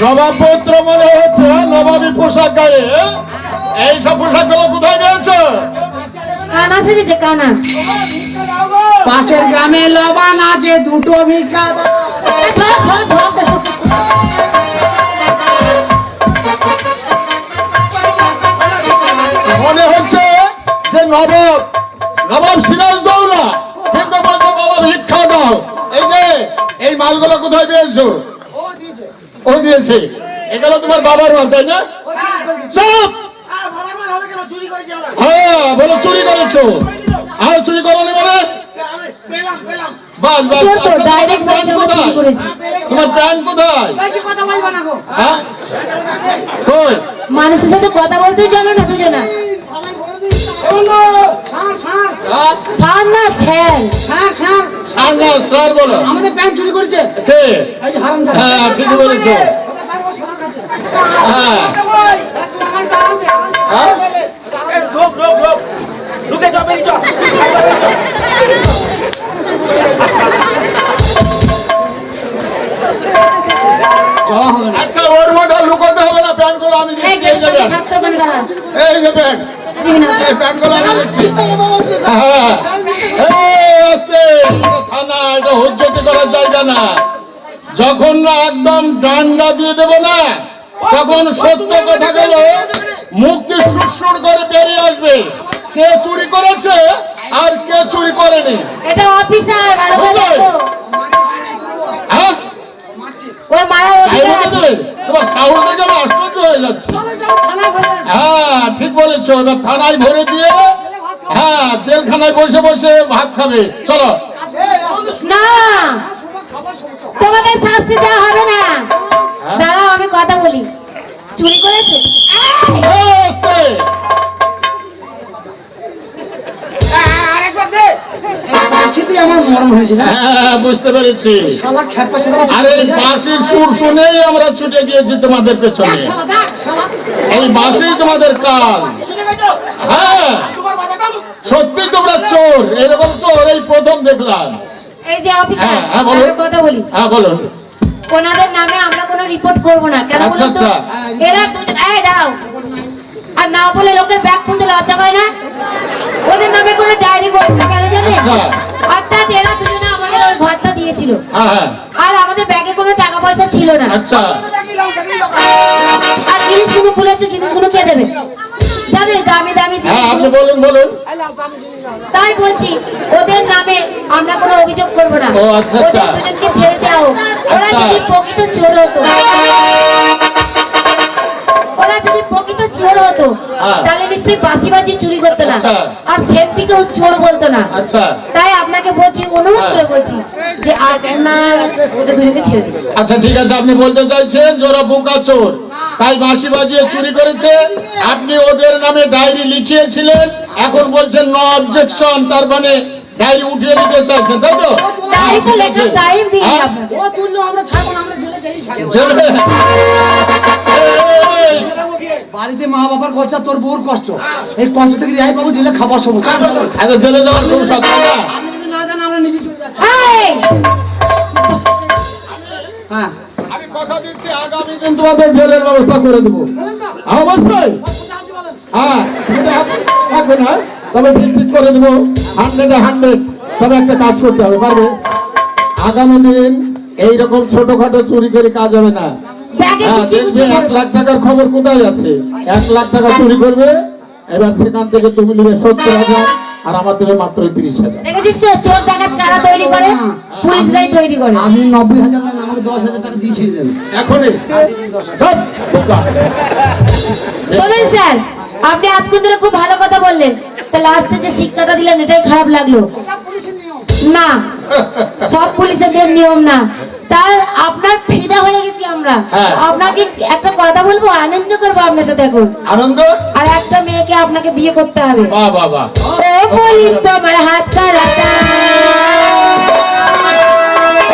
নবাব পুত্র মনে হচ্ছে, নবাবী পোশাক গায়ে। এইসব পোশাক গুলো কোথায় পেয়েছো? কানা সেজেছে, কানা। পাশের গ্রামে লবান আছে, দুটো ভিক্ষা দাও। ধর, ধর, ধর। মনে হচ্ছে যে নবাব সিরাজদৌলা, কিন্তু বলছে বাবা ভিক্ষা দাও। এই যে এই মালগুলো কোথায় পেয়েছো? ও দিয়েছে। এগুলো তোমার বাবার মাল, তাই না? চুপ! হ্যাঁ, বলো চুরি করেছো। আর চুরি করনি মানে? বাস বাস। চোর তো আচ্ছা, ডাইরেক্ট তোমার বলছে প্যান্ট আমরা চুরি কোথায়? করেছি। তোমার প্যান্ট কোথায়? বেশি কথা বলবো না গো। হ্যাঁ, কই? মানুষের সাথে কথা বলতেই জানো না, বুঝো না। ছাড় ছাড় হ্যাঁ? স্যার না স্যার। ছাড় ছাড়, স্যার না, স্যার বলো। আমাদের প্যান্ট চুরি করেছে কে? এই যে হারামজাদা। হ্যাঁ, ঠিকই বলেছো। হ্যাঁ। হ্যাঁ? যাওয়া হবে না। আচ্ছা, ওর মধ্যে লুকোতে হবে না, প্যান্ট গুলো আমি এই দিচ্ছি। এই গেটের যে সামনে প্যান্ট, থাকতো ওখানে দাঁড়া। এই যে প্যান্ট, দিবি না। এই প্যান্ট গুলো আমি দিচ্ছি। হ্যাঁ। এই, আস্তে, এটা থানা, এটা হুজ্জতি করার জায়গা না। যখন না একদম ডান্ডা দিয়ে দেবো না, তখন সত্য কথা গেল মুক্তি সুর করে বেরিয়ে আসবে, কে চুরি করেছে আর কে চুরি করেনি। এটা অফিসার ভালো করে দেখো। হ্যাঁ, ওর মারা তাই অধিকার বলে আছে। দিলে? তোমার সাহস দেখে আমি আশ্চর্য হয়ে যাচ্ছে। হ্যাঁ, ঠিক বলেছো, এবার থানায় ভরে দিয়ে, হ্যাঁ, জেলখানায় বসে বসে ভাত খাবে। চলো। না, তোমাদের শাস্তি দেওয়া হবে না। দাঁড়াও, আমি কথা বলি। চুরি করেছে? এই! আস্তে। সেটাই আমার মরণ হয়েছে না হ্যাঁ, বুঝতে পেরেছি। শালা খ্যাপা সাথে আরে বাঁশির সুর শুনেই আমরা ছুটে গিয়েছি তোমাদের পেছনে। এই বাঁশি তোমাদের কাল। হ্যাঁ, সত্যি তোমরা চোর, এরকম চোর এই প্রথম দেখলাম। এই যে অফিসার, হ্যাঁ, হ্যাঁ, বলুন। আমি কথা বলি। হ্যাঁ, বলুন। ওনাদের নামে আমরা কোনো রিপোর্ট করব না। কেন আচ্ছা, বলুন তো? আচ্ছা। এরা দুজন, এই দাঁড়াও। আর না বলে লোকের ব্যাগ খুলতে লজ্জা করে না? ওদের নামে কোনো ডায়েরি করব না, কেন জানেন? আচ্ছা। অর্থাৎ এরা দুজনে আমাদের ওই ঘরটা দিয়েছিল, হ্যাঁ, হ্যাঁ, আর আমাদের ব্যাগে কোনো টাকা পয়সা ছিল না। আচ্ছা। আর জিনিসগুলো খুলেছে, জিনিসগুলো কে দেবে? জানেন, দামি দামি হ্যাঁ, আপনি জিনিসগুলো। বলুন, বলুন। তাই বলছি, ওদের নামে আমরা কোনো অভিযোগ করব না। ও, আচ্ছা, আচ্ছা। ওদের দুজনকে ছেড়ে দাও। ওরা আচ্ছা। যদি প্রকৃত চোর হতো, ওরা যদি প্রকৃত চোর হতো, হ্যাঁ। তাহলে নিশ্চয়ই বাঁশি বাজি চুরি করতো না, আচ্ছা। আর সেদিকেও চোর বলতো না। আচ্ছা, তাই আপনাকে বলছি, অনুরোধ করে হ্যাঁ। বলছি যে আর না, ওদের দুজনকে ছেড়ে দিন। আচ্ছা, ঠিক আছে। আপনি বলতে চাইছেন যে ওরা বোকা চোর, তাই বাঁশি বাজিয়ে চুরি করেছে। আপনি ওদের নামে ডায়েরি লিখিয়েছিলেন, এখন বলছেন নো অবজেকশন, তার মানে ডায়েরি উঠিয়ে নিতে চাইছেন, তাই তো? তাই তো লেখার টাইম দিই হ্যাঁ? আপনাকে। ও তুললো আমরা ছাড়বো না, আমরা জেলে যাই ছাড়বো। জেলে? এই, বাড়িতে মা বাবার খরচা, তোর বউর কষ্ট, এই কষ্ট থেকে রেহাই পাবো, জেলে খাবার সব এত জেলে যাওয়ার কোনো সাধ্য না। আমি যদি না জানি আমরা নিজে চলে যাচ্ছি। এই! হ্যাঁ, আমি কথা দিচ্ছি, আগামী দিন তোমাদের জেলের ব্যবস্থা করে দেবো। অবশ্যই। হ্যাঁ, থাকবে না, তবে ঠিক করে দেবো। 100 তবে একটা কাজ করতে হবে, পারবে? আগামী দিন এইরকম ছোটখাটো চুরি করে কাজ হবে না। ব্যাগে হ্যাঁ, গুছিয়ে দেখবে গুছিয়ে 1 লাখ টাকার খবর কোথায় আছে। 1 লাখ টাকা চুরি করবে, এবার সেখান থেকে তুমি নেবে 70,000, আর আমার দেবে মাত্র 30,000। দেখেছিস তো, চোর ডাকাত কারা তৈরি করে? পুলিশরাই তৈরি করে। আমি 90,000 নেন, আমাকে 10,000 টাকা দিয়ে ছেড়ে দেন। এখনই ধ্যাৎ, বোকা। শোনেন স্যার, আপনি আজকে ধরে খুব ভালো কথা বললেন, তা লাস্টে যে শিক্ষাটা দিলেন এটাই খারাপ লাগলো। না, সব পুলিশের নিয়ম না। তার আপনার ফিদা হয়ে গেছি আমরা। হ্যাঁ। আপনাকে একটা কথা বলবো, আনন্দ করবো আপনার সাথে এখন। আনন্দ? আর একটা মেয়েকে আপনাকে বিয়ে করতে হবে। বাহ, বাহ, বাহ। ও পুলিশ, তোমার হাত কারাটা।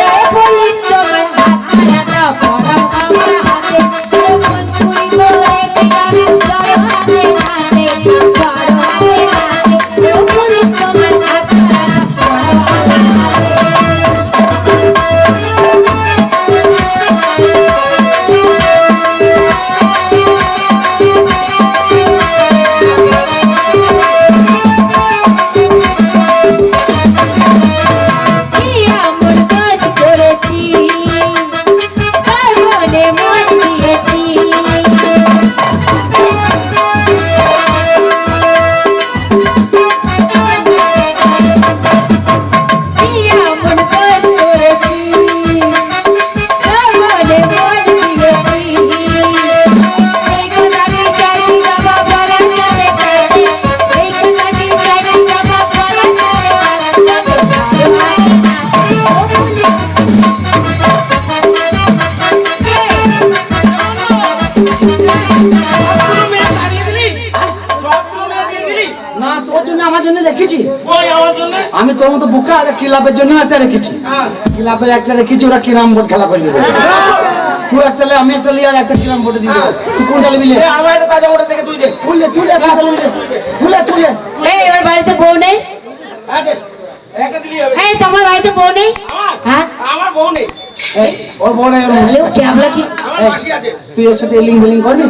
ও পুলিশ, তোমার হাত কারাটা। পরাও আমার হাতে, যখন চুরি করেছিলাম, ধরো হাতে হাতে, ধরো হাতে হাতে। ও পুলিশ, তোমার হাত কারাটা। পরাও আমার হাতে। কি এমন কাজ করেছি, তার মনে মন দিয়েছি। কি এমন কাজ করেছি, তার মনে মন দিয়েছি। এই কথাটি চাইছি বাবা বলার সাথে সাথে, এই কথাটি চাইছি বাবা বলার সাথে না, তোর জন্য আমার জন্য রেখেছি। আমি তোর মতো বোকা ক্লাবের জন্য একটা রেখেছি। ক্লাবের একটা রেখেছি, ওরা কিরাম বোর্ড খেলা করে দেবে। তুই একটা লে, আমি একটা লে, আর একটা কিরাম বোর্ডে দিয়ে দেবো। তুই কোনটা নিবি? আমার একটা তাজা মোটা থেকে তুই দে। তুলে তুলে তুলে তুলে এই, এবার বাড়িতে বউ নেই? হ্যাঁ, দে। একটা দিলি হবে। এই, তোমার বাড়িতে বউ নেই? আমার? হ্যাঁ, আমার বউ নেই, ওর বড় তাহলে ও ক্যাবলা কি? আমার মাসি আছে। তুই এর সাথে এলিং বেলিং করবি?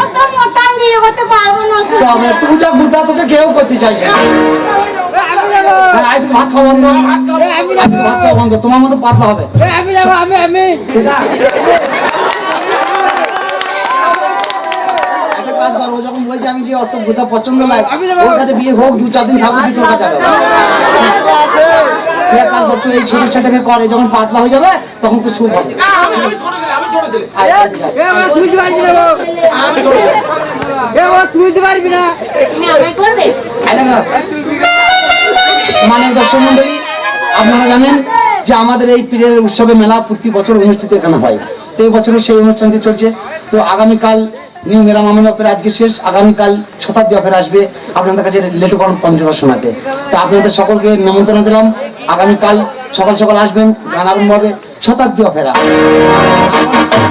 অত মোটা বিয়ে করতে পারবো না তবে তুই যা বুদ্ধা, তোকে কেউ করতে চাইছে না। হ্যাঁ, আজ ভাত খাওয়া বন্ধ, আজ ভাত খাওয়া বন্ধ, তোমার মতো পাতলা হবে। এটা একটা কাজ করো, ও যখন বলছে আমি যে অত গোদা পছন্দ লাগে, ওর কাছে বিয়ে হোক 2-4 দিন থাকবো, তোর কাছে যাবে। তুই এক কাজ কর, তুই এই ছোট ছেলেটাকে করে, যখন পাতলা হয়ে যাবে তখন তো সুখ হবে। মানে দর্শক মন্ডলী, আপনারা জানেন যে আমাদের এই পীরের উৎসবে মেলা প্রতি বছর অনুষ্ঠিত এখানে হয়। তো এই বছরও সেই অনুষ্ঠানটি চলছে। তো আগামীকাল নিউ মেরা মামিন অপেরা আজকে শেষ, আগামীকাল শতাব্দী অপেরা আসবে আপনাদের কাছে লেটুকরণ পঞ্চরস শোনাতে। তো আপনাদের সকলকে নিমন্ত্রণ দিলাম, আগামীকাল সকাল সকাল আসবেন, গান আরম্ভ হবে শতাব্দী অপেরা।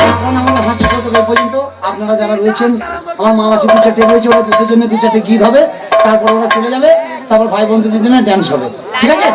এখন আমাদের হাসপাতাল পর্যন্ত আপনারা যারা রয়েছেন, আমার মা মাসি 2-4টে রয়েছে, ওরা দুধের জন্য 2-4টে গীত হবে, তারপর ওরা চলে যাবে, তারপর ভাই বন্ধুদের জন্য ড্যান্স হবে, ঠিক আছে?